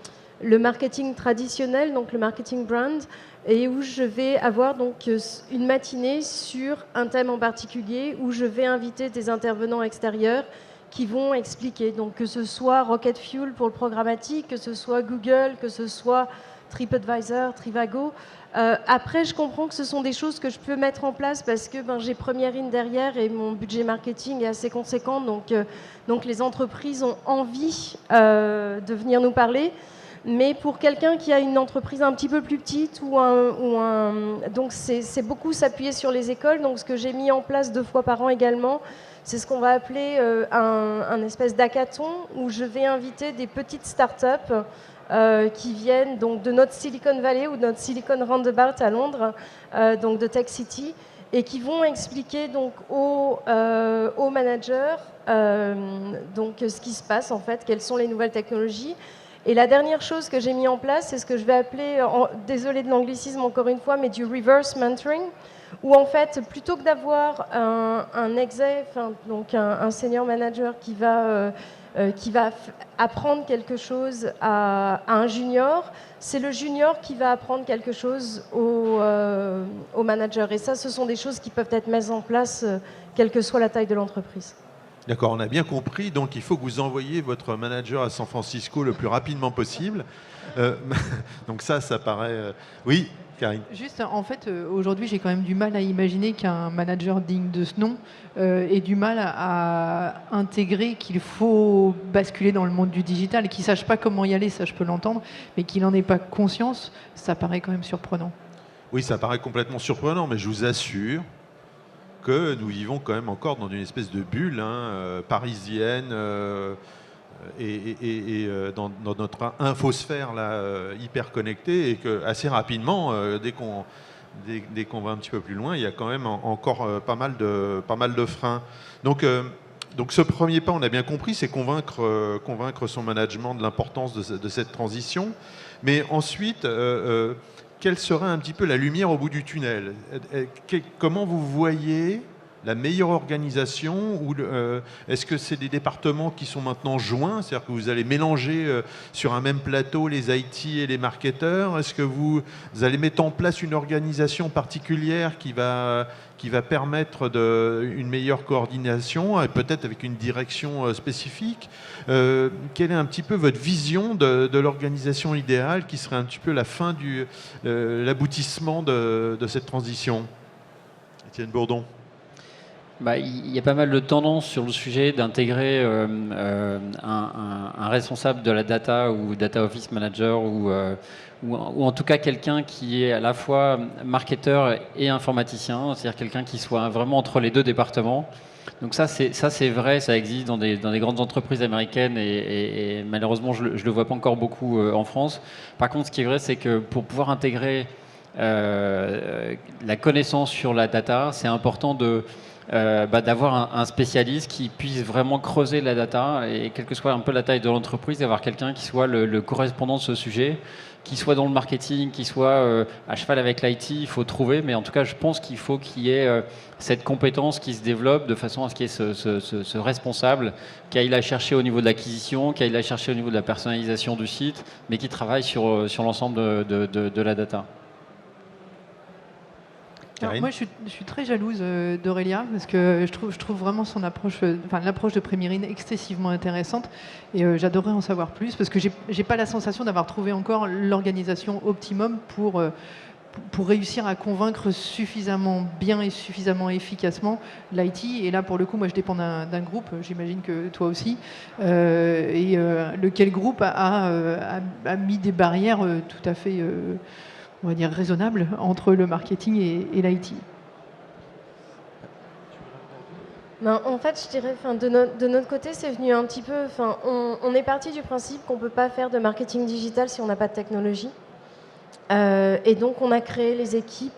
marketing traditionnel, donc le marketing brand, et où je vais avoir donc une matinée sur un thème en particulier, où je vais inviter des intervenants extérieurs qui vont expliquer, donc que ce soit Rocket Fuel pour le programmatique, que ce soit Google, que ce soit TripAdvisor, Trivago. Après, je comprends que ce sont des choses que je peux mettre en place parce que j'ai Première In derrière et mon budget marketing est assez conséquent, donc les entreprises ont envie de venir nous parler. Mais pour quelqu'un qui a une entreprise un petit peu plus petite donc c'est beaucoup s'appuyer sur les écoles. Donc ce que j'ai mis en place 2 fois par an également, c'est ce qu'on va appeler un espèce d'hackathon où je vais inviter des petites startups qui viennent donc de notre Silicon Valley ou de notre Silicon Roundabout à Londres, donc de Tech City, et qui vont expliquer donc aux managers donc ce qui se passe en fait, quelles sont les nouvelles technologies. Et la dernière chose que j'ai mis en place, c'est ce que je vais appeler, désolé de l'anglicisme encore une fois, mais du reverse mentoring, où en fait, plutôt que d'avoir un exec, donc un senior manager qui va apprendre quelque chose à un junior, c'est le junior qui va apprendre quelque chose au manager. Et ça, ce sont des choses qui peuvent être mises en place, quelle que soit la taille de l'entreprise. D'accord, on a bien compris. Donc, il faut que vous envoyiez votre manager à San Francisco le plus rapidement possible. Donc ça paraît... Oui, Karine. Juste, en fait, aujourd'hui, j'ai quand même du mal à imaginer qu'un manager digne de ce nom ait du mal à intégrer qu'il faut basculer dans le monde du digital, et qu'il ne sache pas comment y aller, ça je peux l'entendre, mais qu'il n'en ait pas conscience, ça paraît quand même surprenant. Oui, ça paraît complètement surprenant, mais je vous assure que nous vivons quand même encore dans une espèce de bulle parisienne dans notre infosphère là, hyper connectée, et que assez rapidement, dès qu'on va un petit peu plus loin, il y a quand même encore pas mal de freins. Donc ce premier pas, on a bien compris, c'est convaincre son management de l'importance de cette transition. Mais ensuite, quelle serait un petit peu la lumière au bout du tunnel? Comment vous voyez la meilleure organisation, ou est-ce que c'est des départements qui sont maintenant joints, c'est-à-dire que vous allez mélanger sur un même plateau les IT et les marketeurs? Est-ce que vous allez mettre en place une organisation particulière qui va permettre une meilleure coordination, et peut-être avec une direction spécifique? Quelle est un petit peu votre vision de l'organisation idéale, qui serait un petit peu la fin l'aboutissement de cette transition? Étienne Bourdon. Il y a pas mal de tendances sur le sujet d'intégrer un responsable de la data, ou data office manager, ou en tout cas quelqu'un qui est à la fois marketeur et informaticien, c'est-à-dire quelqu'un qui soit vraiment entre les deux départements. Donc ça c'est vrai, ça existe dans des grandes entreprises américaines, et malheureusement je le vois pas encore beaucoup en France. Par contre, ce qui est vrai, c'est que pour pouvoir intégrer la connaissance sur la data, c'est important d'avoir un spécialiste qui puisse vraiment creuser la data, et quelle que soit un peu la taille de l'entreprise, d'avoir quelqu'un qui soit le correspondant de ce sujet, qui soit dans le marketing, qui soit à cheval avec l'IT. Il faut trouver, mais en tout cas je pense qu'il faut qu'il y ait cette compétence qui se développe, de façon à ce qu'il y ait ce responsable qui aille la chercher au niveau de l'acquisition, qui aille la chercher au niveau de la personnalisation du site, mais qui travaille sur l'ensemble de la data. Alors, moi, je suis très jalouse d'Aurélia, parce que je trouve vraiment son approche, l'approche de Premier In excessivement intéressante, et j'adorerais en savoir plus, parce que j'ai pas la sensation d'avoir trouvé encore l'organisation optimum pour réussir à convaincre suffisamment bien et suffisamment efficacement l'IT. Et là, pour le coup, moi, je dépends d'un groupe, j'imagine que toi aussi, lequel groupe a mis des barrières tout à fait... on va dire raisonnable entre le marketing et l'IT. En fait, je dirais, de notre côté, c'est venu un petit peu... On est parti du principe qu'on ne peut pas faire de marketing digital si on n'a pas de technologie. Et donc, on a créé les équipes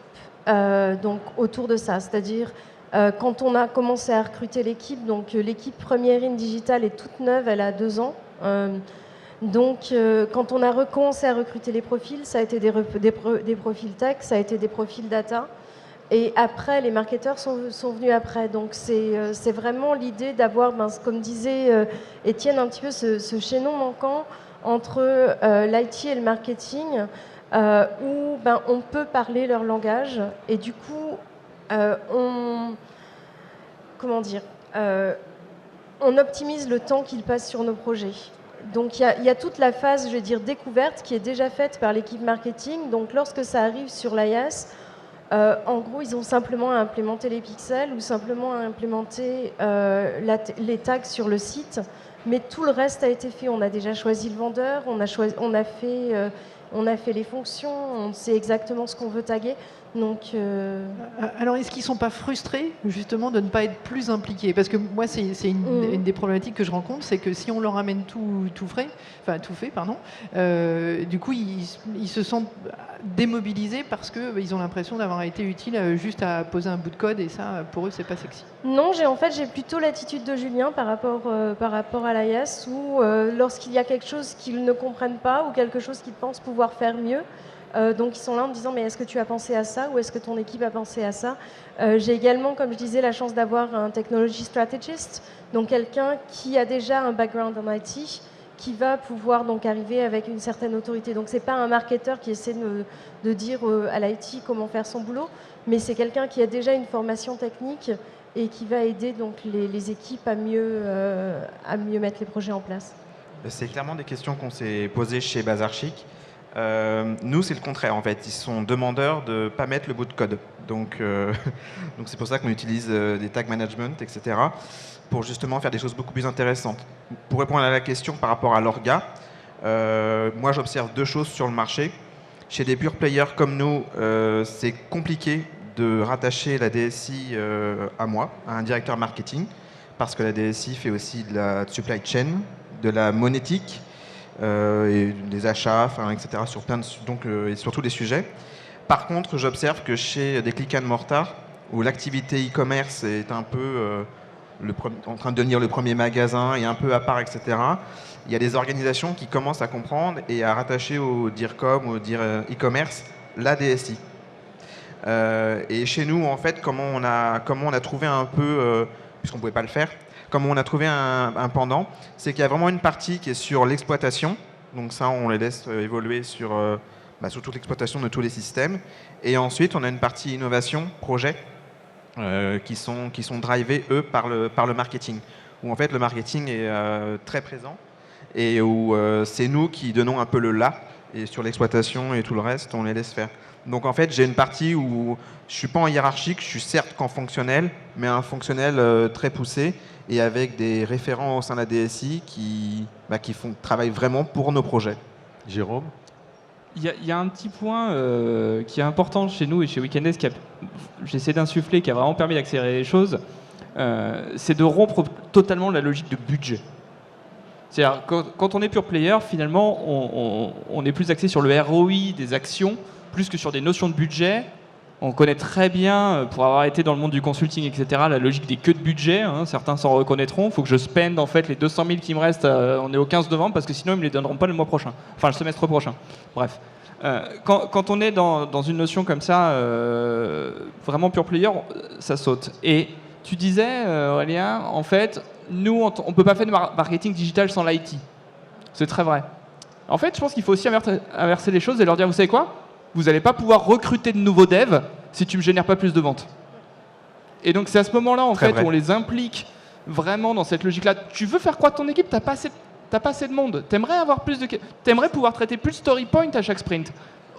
autour de ça. C'est-à-dire, quand on a commencé à recruter l'équipe, donc l'équipe Premier In Digital est toute neuve, elle a 2 ans. Donc, quand on a recommencé à recruter les profils, ça a été des profils tech, ça a été des profils data. Et après, les marketeurs sont venus après. Donc, c'est vraiment l'idée d'avoir, comme disait Étienne, un petit peu ce chaînon manquant entre l'IT et le marketing, où on peut parler leur langage. Et du coup, on optimise le temps qu'ils passent sur nos projets. Donc il y a toute la phase, je vais dire, découverte qui est déjà faite par l'équipe marketing. Donc lorsque ça arrive sur l'IaaS, en gros, ils ont simplement à implémenter les pixels, ou simplement à implémenter les tags sur le site. Mais tout le reste a été fait. On a déjà choisi le vendeur, on a fait les fonctions, on sait exactement ce qu'on veut taguer. Donc, alors, est-ce qu'ils ne sont pas frustrés, justement, de ne pas être plus impliqués? Parce que moi, c'est une des problématiques que je rencontre, c'est que si on leur amène tout fait, du coup, ils se sentent démobilisés, parce qu'ils ont l'impression d'avoir été utiles juste à poser un bout de code, et ça, pour eux, c'est pas sexy. Non, j'ai plutôt l'attitude de Julien par rapport à l'IaaS, où lorsqu'il y a quelque chose qu'ils ne comprennent pas, ou quelque chose qu'ils pensent pouvoir faire mieux, donc ils sont là en me disant, mais est-ce que tu as pensé à ça, ou est-ce que ton équipe a pensé à ça? J'ai également, comme je disais, la chance d'avoir un technology strategist, donc quelqu'un qui a déjà un background en IT, qui va pouvoir donc arriver avec une certaine autorité. Donc c'est pas un marketeur qui essaie de dire à l'IT comment faire son boulot, mais c'est quelqu'un qui a déjà une formation technique et qui va aider donc les équipes à mieux mettre les projets en place? C'est clairement des questions qu'on s'est posées chez Bazar Chic. Nous, c'est le contraire en fait. Ils sont demandeurs de ne pas mettre le bout de code. Donc c'est pour ça qu'on utilise des tag management, etc. pour justement faire des choses beaucoup plus intéressantes. Pour répondre à la question par rapport à l'orga, moi j'observe deux choses sur le marché. Chez des pure players comme nous, c'est compliqué de rattacher la DSI à moi, à un directeur marketing, parce que la DSI fait aussi de la supply chain, de la monétique, et des achats, etc. sur plein de, et surtout des sujets. Par contre, j'observe que chez des click and mortar, où l'activité e-commerce est un peu en train de devenir le premier magasin et un peu à part, etc., il y a des organisations qui commencent à comprendre et à rattacher au DIRCOM, au DIR e-commerce, la DSI. Et chez nous, en fait, comment on a trouvé un peu, puisqu'on ne pouvait pas le faire, comment on a trouvé un pendant, c'est qu'il y a vraiment une partie qui est sur l'exploitation. Donc ça, on les laisse évoluer sur toute l'exploitation de tous les systèmes. Et ensuite, on a une partie innovation, projet, qui sont drivés, eux, par le marketing. Où en fait, le marketing est très présent et où c'est nous qui donnons un peu le là. Et sur l'exploitation et tout le reste, on les laisse faire. Donc en fait, j'ai une partie où je ne suis pas en hiérarchique, je suis certes qu'en fonctionnel, mais un fonctionnel très poussé et avec des référents au sein de la DSI qui travaillent vraiment pour nos projets. Jérôme ? Il y a un petit point qui est important chez nous et chez Weekenders, j'essaie d'insuffler, qui a vraiment permis d'accélérer les choses, c'est de rompre totalement la logique de budget. C'est-à-dire, quand on est pure player, finalement, on est plus axé sur le ROI des actions, plus que sur des notions de budget. On connaît très bien, pour avoir été dans le monde du consulting, etc., la logique des queues de budget. Hein, certains s'en reconnaîtront. Il faut que je spende en fait les 200 000 qui me restent. On est au 15 novembre parce que sinon ils me les donneront pas le mois prochain. Enfin, le semestre prochain. Bref. Quand on est dans une notion comme ça, vraiment pure player, ça saute. Et tu disais, Aurélien, en fait, nous, on ne peut pas faire de marketing digital sans l'IT. C'est très vrai. En fait, je pense qu'il faut aussi inverser les choses et leur dire, vous savez quoi ? Vous n'allez pas pouvoir recruter de nouveaux devs si tu ne me génères pas plus de ventes. Et donc c'est à ce moment-là en fait où on les implique vraiment dans cette logique-là. Tu veux faire croître ton équipe, t'as pas assez de monde. T'aimerais avoir plus de, t'aimerais pouvoir traiter plus de story point à chaque sprint.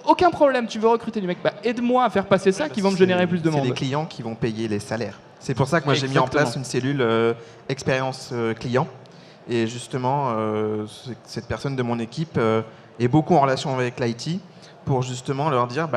Aucun problème, tu veux recruter du mec. Aide-moi à faire passer ça qui vont me générer plus de monde. C'est les clients qui vont payer les salaires. C'est pour ça que moi j'ai mis en place une cellule expérience client. Et justement, cette personne de mon équipe est beaucoup en relation avec l'IT. Pour justement leur dire,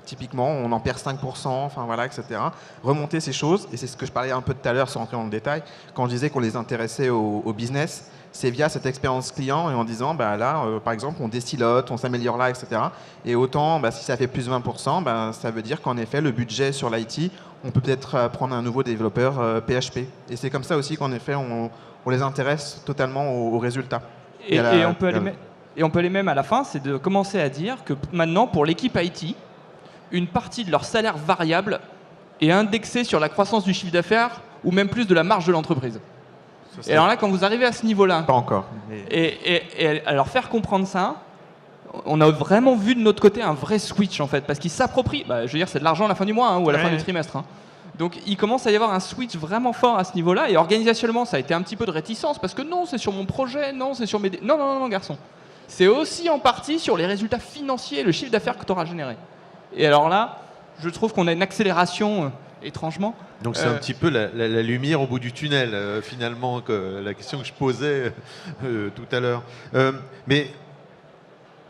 typiquement, on en perd 5%, etc. Remonter ces choses, et c'est ce que je parlais un peu tout à l'heure sans rentrer dans le détail, quand je disais qu'on les intéressait au business, c'est via cette expérience client et en disant, par exemple, on décilote, on s'améliore là, etc. Et autant, si ça fait plus de 20%, ça veut dire qu'en effet, le budget sur l'IT, on peut peut-être prendre un nouveau développeur PHP. Et c'est comme ça aussi qu'en effet, on les intéresse totalement aux résultats. Et on peut aller même à la fin, c'est de commencer à dire que maintenant, pour l'équipe IT, une partie de leur salaire variable est indexée sur la croissance du chiffre d'affaires ou même plus de la marge de l'entreprise. Et alors là, quand vous arrivez à ce niveau-là, pas encore. Et alors faire comprendre ça, on a vraiment vu de notre côté un vrai switch en fait, parce qu'ils s'approprient. Je veux dire, c'est de l'argent à la fin du mois ou à la fin du trimestre. Donc il commence à y avoir un switch vraiment fort à ce niveau-là. Et organisationnellement, ça a été un petit peu de réticence parce que non, c'est sur mon projet, non, c'est sur mes... Non, garçon. C'est aussi en partie sur les résultats financiers, le chiffre d'affaires que tu auras généré. Et alors là, je trouve qu'on a une accélération, étrangement. Donc c'est un petit peu la lumière au bout du tunnel, finalement, la question que je posais tout à l'heure. Mais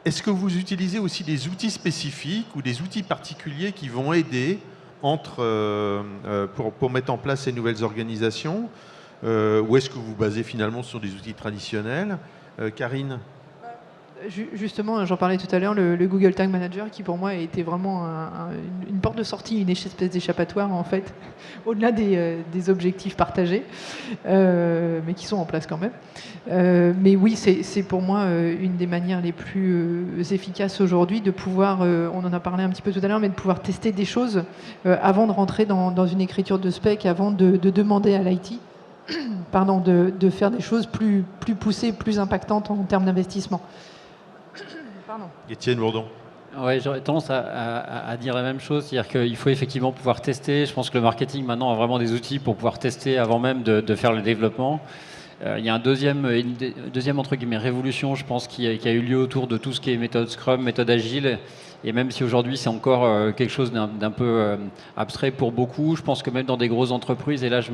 est-ce que vous utilisez aussi des outils spécifiques ou des outils particuliers qui vont aider pour mettre en place ces nouvelles organisations ou est-ce que vous basez finalement sur des outils traditionnels Karine ? Justement, j'en parlais tout à l'heure, le Google Tag Manager qui pour moi a été vraiment une porte de sortie, une espèce d'échappatoire en fait, au-delà des objectifs partagés, mais qui sont en place quand même. Mais oui, c'est pour moi une des manières les plus efficaces aujourd'hui de pouvoir, on en a parlé un petit peu tout à l'heure, mais de pouvoir tester des choses avant de rentrer dans une écriture de spec, avant de demander à l'IT de faire des choses plus poussées, plus impactantes en termes d'investissement. Étienne Bourdon. Ouais, j'aurais tendance à dire la même chose, c'est-à-dire qu'il faut effectivement pouvoir tester. Je pense que le marketing maintenant a vraiment des outils pour pouvoir tester avant même de faire le développement. Il y a une deuxième entre guillemets révolution, je pense, qui a eu lieu autour de tout ce qui est méthode Scrum, méthode agile. Et même si aujourd'hui c'est encore quelque chose d'un peu abstrait pour beaucoup, je pense que même dans des grosses entreprises, et là je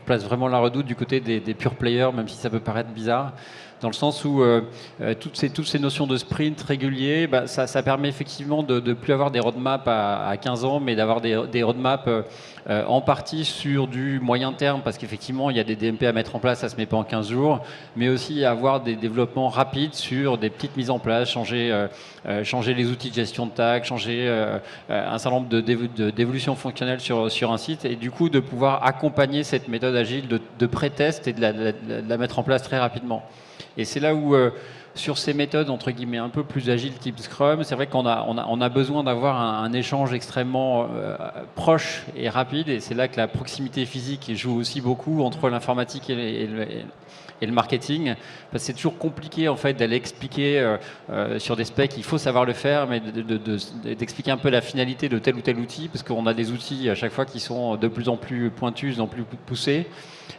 place vraiment la redoute du côté des pure players, même si ça peut paraître bizarre, dans le sens où toutes ces notions de sprint régulier, bah, ça permet effectivement de ne plus avoir des roadmaps à 15 ans, mais d'avoir des roadmaps en partie sur du moyen terme, parce qu'effectivement il y a des DMP à mettre en place, ça ne se met pas en 15 jours, mais aussi avoir des développements rapides sur des petites mises en place, changer les outils de gestion de tag, changer un certain nombre d'évolutions fonctionnelles sur un site, et du coup de pouvoir accompagner cette méthode agile de pré-test et de la mettre en place très rapidement. Et c'est là où, sur ces méthodes entre guillemets un peu plus agiles type Scrum, c'est vrai qu'on a besoin d'avoir un échange extrêmement proche et rapide, et c'est là que la proximité physique joue aussi beaucoup entre l'informatique et le marketing, parce que c'est toujours compliqué en fait d'aller expliquer sur des specs, il faut savoir le faire, mais d'expliquer un peu la finalité de tel ou tel outil, parce qu'on a des outils à chaque fois qui sont de plus en plus pointus, de plus en plus poussés,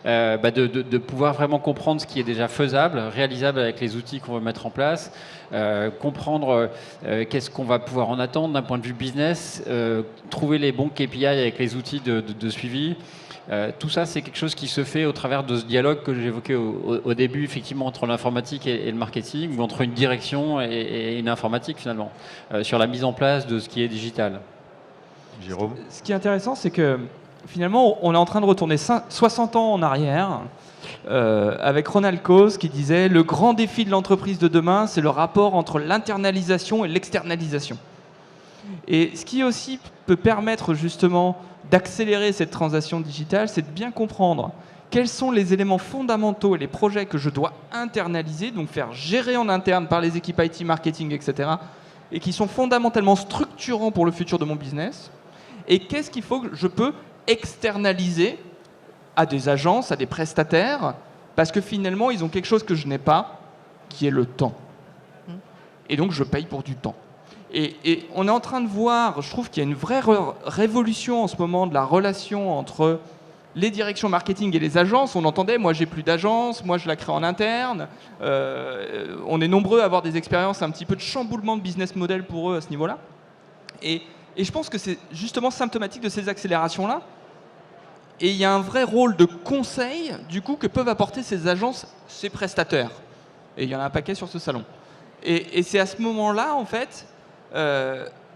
de pouvoir vraiment comprendre ce qui est déjà faisable, réalisable avec les outils qu'on veut mettre en place, comprendre qu'est-ce qu'on va pouvoir en attendre d'un point de vue business, trouver les bons KPI avec les outils de suivi. Tout ça, c'est quelque chose qui se fait au travers de ce dialogue que j'évoquais au début, effectivement, entre l'informatique et le marketing, ou entre une direction et une informatique, finalement, sur la mise en place de ce qui est digital. Jérôme ? Ce qui est intéressant, c'est que finalement, on est en train de retourner 60 ans en arrière, avec Ronald Coase qui disait « Le grand défi de l'entreprise de demain, c'est le rapport entre l'internalisation et l'externalisation ». Et ce qui aussi peut permettre justement d'accélérer cette transition digitale, c'est de bien comprendre quels sont les éléments fondamentaux et les projets que je dois internaliser, donc faire gérer en interne par les équipes IT, marketing, etc., et qui sont fondamentalement structurants pour le futur de mon business, et qu'est-ce qu'il faut que je peux externaliser à des agences, à des prestataires, parce que finalement, ils ont quelque chose que je n'ai pas, qui est le temps. Et donc, je paye pour du temps. Et on est en train de voir, je trouve qu'il y a une vraie révolution en ce moment de la relation entre les directions marketing et les agences. On entendait, moi j'ai plus d'agence, moi je la crée en interne. On est nombreux à avoir des expériences un petit peu de chamboulement de business model pour eux à ce niveau-là. Et je pense que c'est justement symptomatique de ces accélérations-là. Et il y a un vrai rôle de conseil, du coup, que peuvent apporter ces agences, ces prestataires. Et il y en a un paquet sur ce salon. Et c'est à ce moment-là, en fait,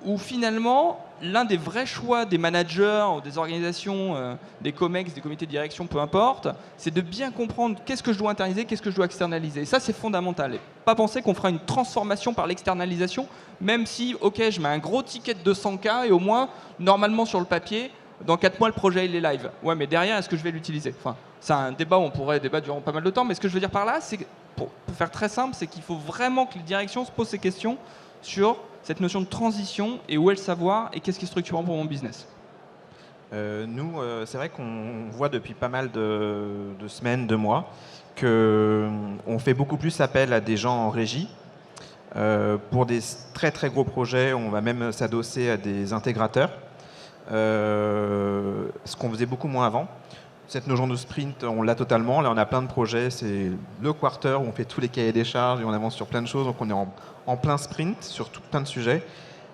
où finalement, l'un des vrais choix des managers, ou des organisations, des COMEX, des comités de direction, peu importe, c'est de bien comprendre qu'est-ce que je dois internaliser, qu'est-ce que je dois externaliser. Et ça, c'est fondamental. Et pas penser qu'on fera une transformation par l'externalisation, même si, ok, je mets un gros ticket de 200K et au moins, normalement sur le papier, dans 4 mois, le projet il est live. Ouais, mais derrière, est-ce que je vais l'utiliser ? Enfin, c'est un débat où on pourrait débattre durant pas mal de temps, mais ce que je veux dire par là, c'est que, pour faire très simple, c'est qu'il faut vraiment que les directions se posent ces questions sur cette notion de transition et où est le savoir et qu'est-ce qui est structurant pour mon business. Nous, c'est vrai qu'on voit depuis pas mal de semaines, de mois, qu'on fait beaucoup plus appel à des gens en régie. Pour des très très gros projets, on va même s'adosser à des intégrateurs. Ce qu'on faisait beaucoup moins avant. Cette notion de sprint, on l'a totalement. Là, on a plein de projets. C'est le quarter où on fait tous les cahiers des charges et on avance sur plein de choses. Donc, on est en plein sprint sur plein de sujets.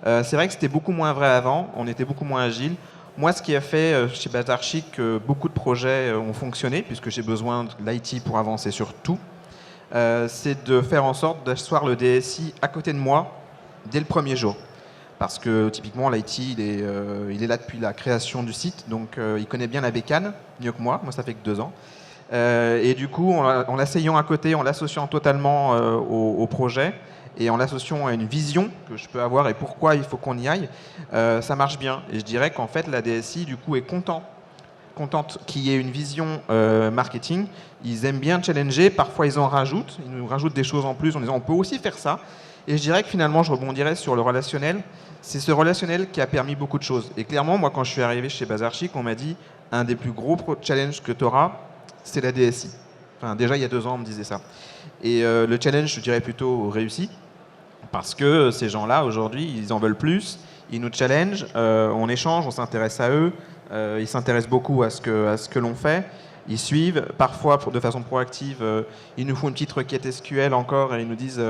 C'est vrai que c'était beaucoup moins vrai avant. On était beaucoup moins agile. Moi, ce qui a fait chez Bazar Chic que beaucoup de projets ont fonctionné, puisque j'ai besoin de l'IT pour avancer sur tout, c'est de faire en sorte d'asseoir le DSI à côté de moi dès le premier jour. Parce que typiquement, l'IT, il est là depuis la création du site, donc il connaît bien la bécane, mieux que moi. Moi, ça fait que 2 ans. Et du coup, en l'asseyant à côté, en l'associant totalement au projet, et en l'associant à une vision que je peux avoir et pourquoi il faut qu'on y aille, ça marche bien. Et je dirais qu'en fait, la DSI, du coup, est contente qu'il y ait une vision marketing. Ils aiment bien challenger, parfois ils en rajoutent, ils nous rajoutent des choses en plus en disant on peut aussi faire ça. Et je dirais que finalement, je rebondirais sur le relationnel. C'est ce relationnel qui a permis beaucoup de choses. Et clairement, moi, quand je suis arrivé chez Bazar Chic, on m'a dit un des plus gros challenges que tu auras, c'est la DSI. Enfin, déjà, il y a 2 ans, on me disait ça. Et le challenge, je dirais plutôt réussi. Parce que ces gens-là, aujourd'hui, ils en veulent plus, ils nous challengent, on échange, on s'intéresse à eux, ils s'intéressent beaucoup à ce que l'on fait, ils suivent, parfois de façon proactive, ils nous font une petite requête SQL encore et ils nous disent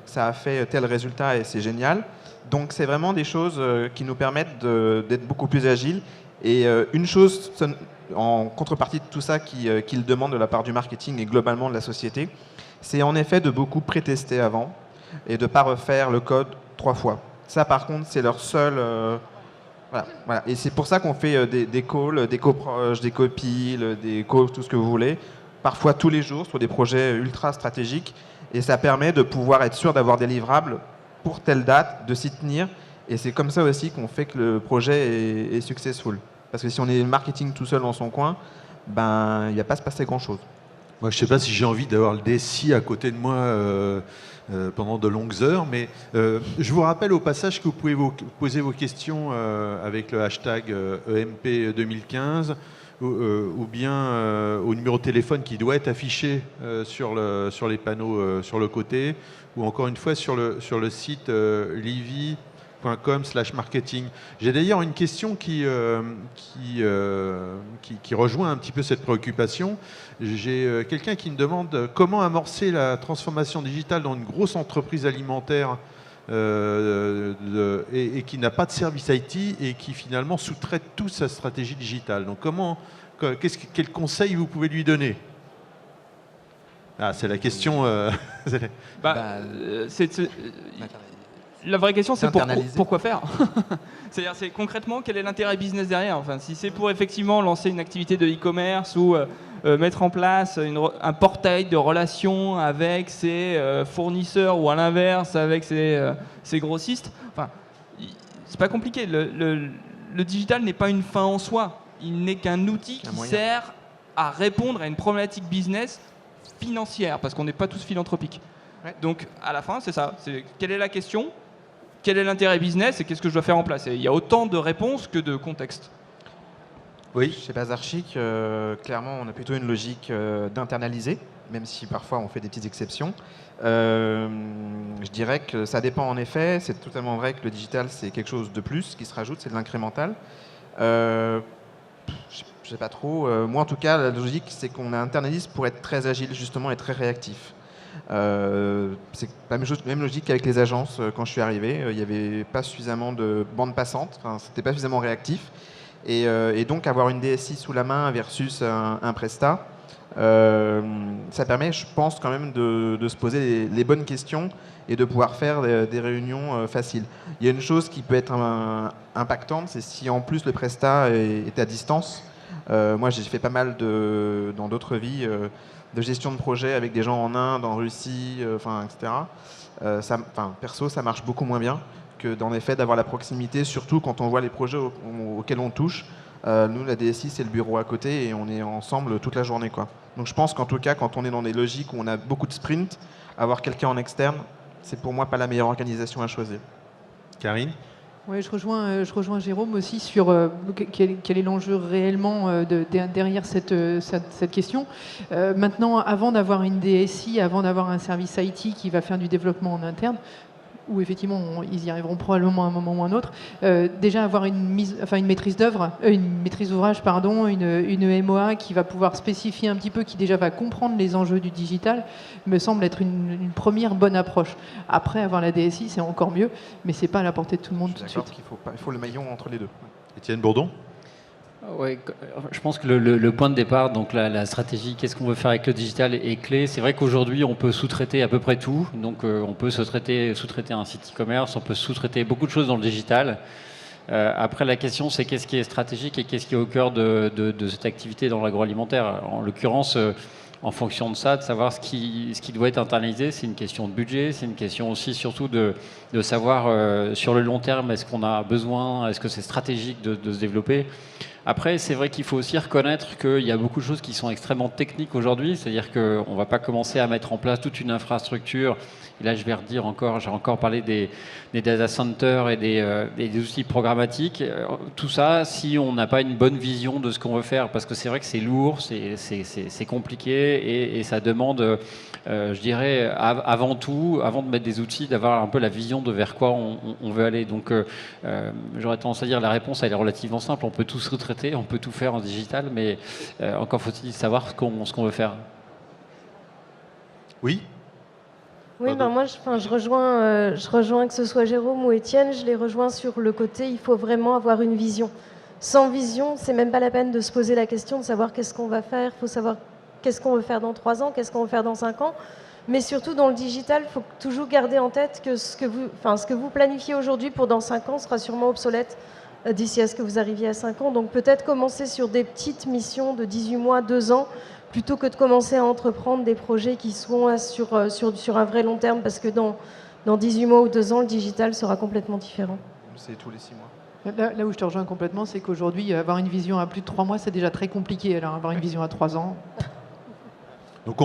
ça a fait tel résultat et c'est génial. Donc c'est vraiment des choses qui nous permettent d'être beaucoup plus agiles. Et une chose en contrepartie de tout ça qu'ils demandent de la part du marketing et globalement de la société, c'est en effet de beaucoup pré-tester avant et de ne pas refaire le code 3 fois. Ça, par contre, c'est leur seul... Voilà. Et c'est pour ça qu'on fait des calls, des coproches, des copiles, des calls, tout ce que vous voulez, parfois tous les jours sur des projets ultra stratégiques. Et ça permet de pouvoir être sûr d'avoir des livrables pour telle date, de s'y tenir. Et c'est comme ça aussi qu'on fait que le projet est successful. Parce que si on est marketing tout seul dans son coin, ben, il ne va pas se passer grand-chose. Moi, je ne sais pas si j'ai envie d'avoir le DSI à côté de moi pendant de longues heures, mais je vous rappelle au passage que vous pouvez poser vos questions avec le hashtag EMP 2015 ou bien au numéro de téléphone qui doit être affiché sur les panneaux sur le côté, ou encore une fois sur le site livy.com/marketing. J'ai d'ailleurs une question qui rejoint un petit peu cette préoccupation. J'ai quelqu'un qui me demande comment amorcer la transformation digitale dans une grosse entreprise alimentaire et qui n'a pas de service IT et qui finalement sous-traite toute sa stratégie digitale. Donc quel conseil vous pouvez lui donner ? Ah, c'est la question. La vraie question, c'est pourquoi faire. C'est-à-dire, c'est concrètement quel est l'intérêt business derrière. Enfin, si c'est pour effectivement lancer une activité de e-commerce ou mettre en place un portail de relations avec ses fournisseurs ou à l'inverse avec ses grossistes, enfin, c'est pas compliqué. Le digital n'est pas une fin en soi. Il n'est qu'un outil qui sert à répondre à une problématique business financière, parce qu'on n'est pas tous philanthropiques. Ouais. Donc, à la fin, c'est ça. C'est quelle est la question ? Quel est l'intérêt business et qu'est-ce que je dois faire en place ? Et il y a autant de réponses que de contextes. Oui, chez Bazarchic, clairement, on a plutôt une logique d'internaliser, même si parfois on fait des petites exceptions. Je dirais que ça dépend en effet. C'est totalement vrai que le digital, c'est quelque chose de plus qui se rajoute, c'est de l'incrémental. Je sais pas trop. Moi, en tout cas, la logique, c'est qu'on internalise pour être très agile, justement, et très réactif. C'est la même logique qu'avec les agences quand je suis arrivé. Il n'y avait pas suffisamment de bande passante, c'était pas suffisamment réactif. Et donc avoir une DSI sous la main versus un Presta, ça permet, je pense, quand même de se poser les bonnes questions et de pouvoir faire des réunions faciles. Il y a une chose qui peut être impactante, c'est si en plus le Presta est à distance. Moi, j'ai fait pas mal dans d'autres vies de gestion de projet avec des gens en Inde, en Russie, etc. Perso, ça marche beaucoup moins bien que dans les faits d'avoir la proximité, surtout quand on voit les projets auxquels on touche. Nous, la DSI, c'est le bureau à côté et on est ensemble toute la journée, quoi. Donc je pense qu'en tout cas, quand on est dans des logiques où on a beaucoup de sprints, avoir quelqu'un en externe, c'est pour moi pas la meilleure organisation à choisir. Karine ? Oui, je rejoins Jérôme aussi sur quel est l'enjeu réellement derrière cette question. Maintenant, avant d'avoir une DSI, avant d'avoir un service IT qui va faire du développement en interne, où effectivement ils y arriveront probablement à un moment ou à un autre, déjà avoir une maîtrise d'œuvre, une maîtrise d'ouvrage, une MOA qui va pouvoir spécifier un petit peu, qui déjà va comprendre les enjeux du digital, me semble être une première bonne approche. Après, avoir la DSI, c'est encore mieux, mais c'est pas à la portée de tout le monde tout de suite. Il faut le maillon entre les deux. Étienne Bourdon ? Ouais, je pense que le point de départ, donc la stratégie, qu'est-ce qu'on veut faire avec le digital est clé. C'est vrai qu'aujourd'hui, on peut sous-traiter à peu près tout. Donc, on peut sous-traiter un site e-commerce, on peut sous-traiter beaucoup de choses dans le digital. Après, la question, c'est qu'est-ce qui est stratégique et qu'est-ce qui est au cœur de cette activité dans l'agroalimentaire. En l'occurrence, en fonction de ça, de savoir ce qui doit être internalisé, c'est une question de budget, c'est une question aussi surtout de savoir sur le long terme, est-ce qu'on a besoin, est-ce que c'est stratégique de se développer. Après, c'est vrai qu'il faut aussi reconnaître qu'il y a beaucoup de choses qui sont extrêmement techniques aujourd'hui, c'est-à-dire qu'on ne va pas commencer à mettre en place toute une infrastructure. Et là, je vais redire encore, j'ai encore parlé des data centers et des outils programmatiques. Tout ça, si on n'a pas une bonne vision de ce qu'on veut faire, parce que c'est vrai que c'est lourd, c'est compliqué et ça demande, je dirais, avant tout, avant de mettre des outils, d'avoir un peu la vision de vers quoi on veut aller. Donc, j'aurais tendance à dire la réponse, elle est relativement simple. On peut tout sous-traiter, on peut tout faire en digital, mais encore faut-il savoir ce qu'on veut faire. Oui. Oui, ben moi, je rejoins que ce soit Jérôme ou Étienne, je les rejoins sur le côté, il faut vraiment avoir une vision. Sans vision, c'est même pas la peine de se poser la question de savoir qu'est-ce qu'on va faire. Il faut savoir qu'est-ce qu'on veut faire dans 3 ans, qu'est-ce qu'on veut faire dans 5 ans. Mais surtout, dans le digital, il faut toujours garder en tête que ce que vous planifiez aujourd'hui pour dans 5 ans sera sûrement obsolète d'ici à ce que vous arriviez à 5 ans. Donc peut-être commencer sur des petites missions de 18 mois, 2 ans, plutôt que de commencer à entreprendre des projets qui sont sur un vrai long terme, parce que dans 18 mois ou 2 ans, le digital sera complètement différent. C'est tous les 6 mois. Là où je te rejoins complètement, c'est qu'aujourd'hui, avoir une vision à plus de 3 mois, c'est déjà très compliqué. Alors avoir une vision à 3 ans... Donc,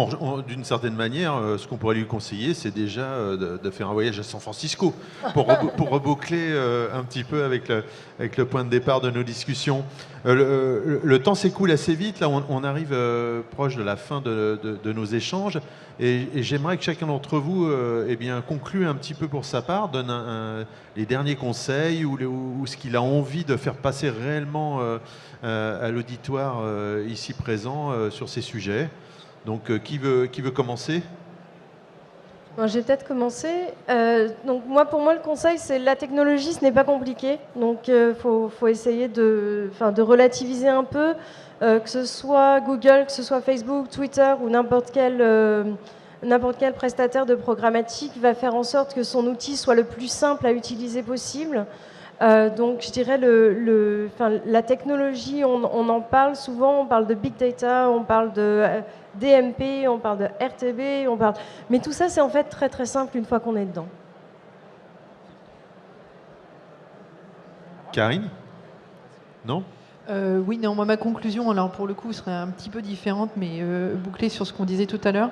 d'une certaine manière, ce qu'on pourrait lui conseiller, c'est déjà de faire un voyage à San Francisco pour reboucler un petit peu avec le point de départ de nos discussions. Le temps s'écoule assez vite. Là, on arrive proche de la fin de nos échanges. Et j'aimerais que chacun d'entre vous conclue un petit peu pour sa part, donne les derniers conseils ou ce qu'il a envie de faire passer réellement à l'auditoire ici présent sur ces sujets. Donc, qui veut commencer ? Bon, je vais peut-être commencer. Pour moi, le conseil, c'est la technologie, ce n'est pas compliqué. Donc, faut essayer de relativiser un peu, que ce soit Google, que ce soit Facebook, Twitter ou n'importe quel prestataire de programmatique va faire en sorte que son outil soit le plus simple à utiliser possible. Donc, je dirais la technologie, on en parle souvent, on parle de big data, on parle de DMP, on parle de RTB, mais tout ça, c'est en fait très très simple une fois qu'on est dedans. Karine ? Non ? Oui, non, moi ma conclusion, alors pour le coup, serait un petit peu différente, mais bouclée sur ce qu'on disait tout à l'heure,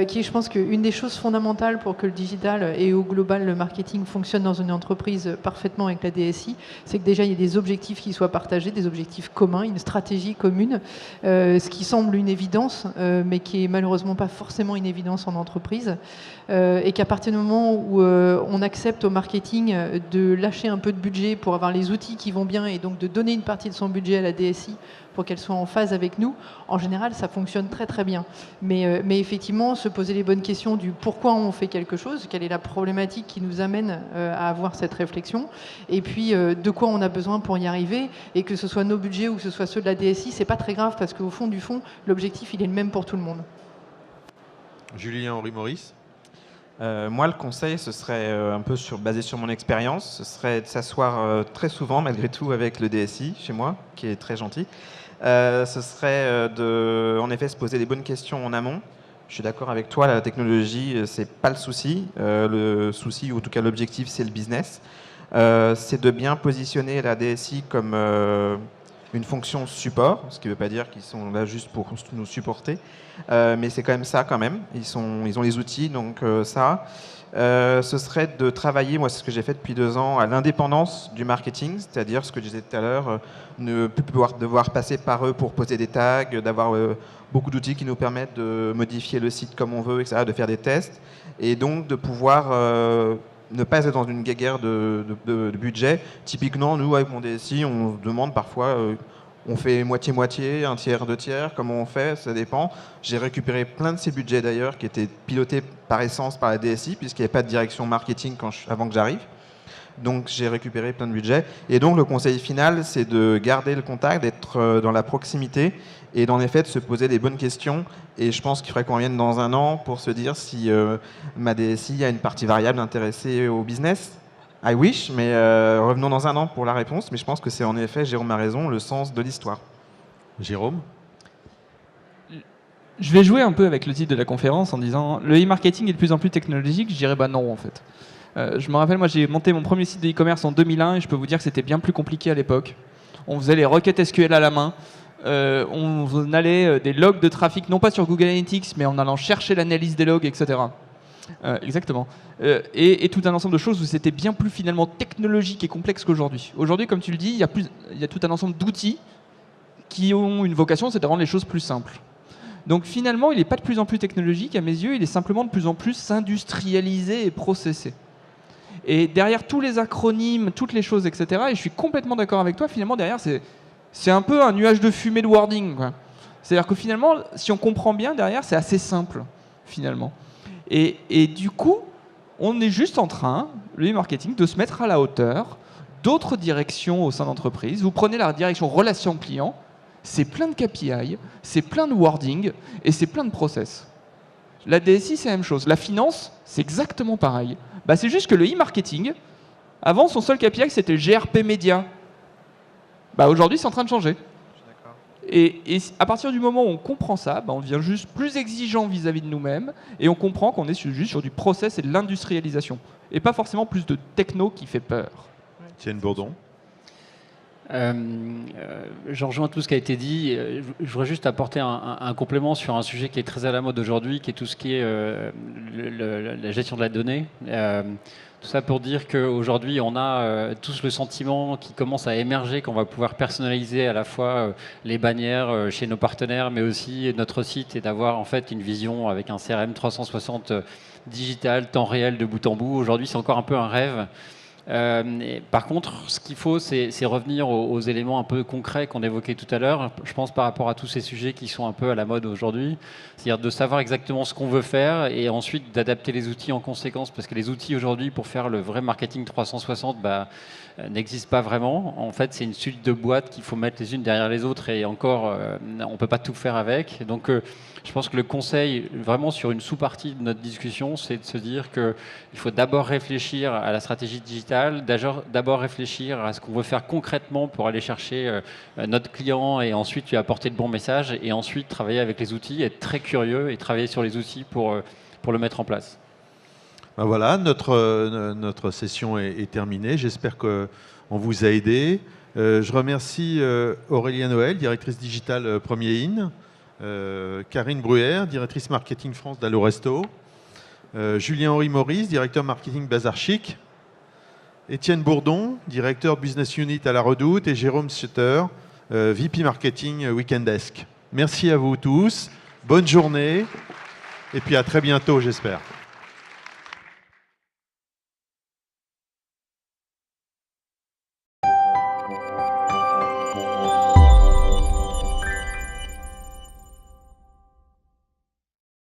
qui est, je pense qu'une des choses fondamentales pour que le digital et au global le marketing fonctionne dans une entreprise parfaitement avec la DSI, c'est que déjà il y a des objectifs qui soient partagés, des objectifs communs, une stratégie commune, ce qui semble une évidence, mais qui est malheureusement pas forcément une évidence en entreprise, et qu'à partir du moment où on accepte au marketing de lâcher un peu de budget pour avoir les outils qui vont bien et donc de donner une partie de son budget à la DSI pour qu'elle soit en phase avec nous, en général, ça fonctionne très très bien. Mais effectivement, se poser les bonnes questions du pourquoi on fait quelque chose, quelle est la problématique qui nous amène à avoir cette réflexion, et puis de quoi on a besoin pour y arriver, et que ce soit nos budgets ou que ce soit ceux de la DSI, c'est pas très grave parce qu'au fond du fond, l'objectif il est le même pour tout le monde. Julien Henri Maurice ? Moi, le conseil, ce serait un peu basé sur mon expérience. Ce serait de s'asseoir très souvent, malgré tout, avec le DSI chez moi, qui est très gentil. Ce serait en effet, se poser les bonnes questions en amont. Je suis d'accord avec toi, la technologie, c'est pas le souci. Le souci, ou en tout cas l'objectif, c'est le business. C'est de bien positionner la DSI comme une fonction support, ce qui ne veut pas dire qu'ils sont là juste pour nous supporter, mais c'est quand même ça quand même. Ils ont les outils, donc ça. Ce serait de travailler, moi c'est ce que j'ai fait depuis 2 ans, à l'indépendance du marketing, c'est-à-dire ce que je disais tout à l'heure, ne plus devoir passer par eux pour poser des tags, d'avoir beaucoup d'outils qui nous permettent de modifier le site comme on veut, etc., de faire des tests, et donc de pouvoir ne pas être dans une guéguerre de budget. Typiquement, nous, avec mon DSI, on demande parfois, on fait moitié-moitié, un tiers, 2 tiers, comment on fait, ça dépend. J'ai récupéré plein de ces budgets d'ailleurs, qui étaient pilotés par essence par la DSI, puisqu'il n'y avait pas de direction marketing avant que j'arrive. Donc j'ai récupéré plein de budgets. Et donc le conseil final, c'est de garder le contact, d'être dans la proximité, et en effet de se poser les bonnes questions. Et je pense qu'il faudrait qu'on revienne dans 1 an pour se dire si ma DSI a une partie variable intéressée au business. I wish, mais revenons dans 1 an pour la réponse. Mais je pense que c'est en effet, Jérôme a raison, le sens de l'histoire. Jérôme ? Je vais jouer un peu avec le titre de la conférence en disant le e-marketing est de plus en plus technologique. Je dirais non en fait. Je me rappelle, moi j'ai monté mon premier site de e-commerce en 2001 et je peux vous dire que c'était bien plus compliqué à l'époque. On faisait les requêtes SQL à la main. On allait des logs de trafic, non pas sur Google Analytics, mais en allant chercher l'analyse des logs, etc. Exactement. Et tout un ensemble de choses où c'était bien plus finalement technologique et complexe qu'aujourd'hui. Aujourd'hui, comme tu le dis, il y a tout un ensemble d'outils qui ont une vocation, c'est de rendre les choses plus simples. Donc finalement, il n'est pas de plus en plus technologique à mes yeux, il est simplement de plus en plus industrialisé et processé. Et derrière tous les acronymes, toutes les choses, etc., et je suis complètement d'accord avec toi, finalement derrière c'est un peu un nuage de fumée de wording, quoi. C'est-à-dire que finalement, si on comprend bien, derrière c'est assez simple, finalement. Et du coup, on est juste en train, le e-marketing, de se mettre à la hauteur d'autres directions au sein d'entreprise. Vous prenez la direction relation client, c'est plein de KPI, c'est plein de wording et c'est plein de process. La DSI, c'est la même chose. La finance, c'est exactement pareil. Bah, c'est juste que le e-marketing, avant, son seul KPI, c'était le GRP média. Bah, aujourd'hui, c'est en train de changer. Et à partir du moment où on comprend ça, bah, on devient juste plus exigeant vis-à-vis de nous-mêmes et on comprend qu'on est juste sur du process et de l'industrialisation. Et pas forcément plus de techno qui fait peur. Étienne Bourdon. Je rejoins tout ce qui a été dit. Je voudrais juste apporter un complément sur un sujet qui est très à la mode aujourd'hui, qui est tout ce qui est la gestion de la donnée. Tout ça pour dire qu'aujourd'hui, on a tous le sentiment qui commence à émerger qu'on va pouvoir personnaliser à la fois les bannières chez nos partenaires, mais aussi notre site, et d'avoir en fait une vision avec un CRM 360 digital, temps réel, de bout en bout. Aujourd'hui, c'est encore un peu un rêve. Par contre, ce qu'il faut, c'est revenir aux éléments un peu concrets qu'on évoquait tout à l'heure. Je pense par rapport à tous ces sujets qui sont un peu à la mode aujourd'hui, c'est-à-dire de savoir exactement ce qu'on veut faire et ensuite d'adapter les outils en conséquence, parce que les outils aujourd'hui pour faire le vrai marketing 360 n'existent pas vraiment. En fait, c'est une suite de boîtes qu'il faut mettre les unes derrière les autres et encore, on ne peut pas tout faire avec. Donc, je pense que le conseil, vraiment sur une sous-partie de notre discussion, c'est de se dire qu'il faut d'abord réfléchir à la stratégie digitale, d'abord réfléchir à ce qu'on veut faire concrètement pour aller chercher notre client et ensuite lui apporter le bon message, et ensuite travailler avec les outils, être très curieux et travailler sur les outils pour le mettre en place. Ben voilà, notre session est terminée. J'espère qu'on vous a aidé. Je remercie Aurélia Noël, directrice digitale Premier In, Karine Bruer, directrice marketing France d'Allo Resto, Julien-Henri Maurice, directeur marketing Bazar Chic, Étienne Bourdon, directeur business unit à La Redoute, et Jérôme Sutter, VP marketing Weekendesk. Merci à vous tous, bonne journée, et puis à très bientôt, j'espère.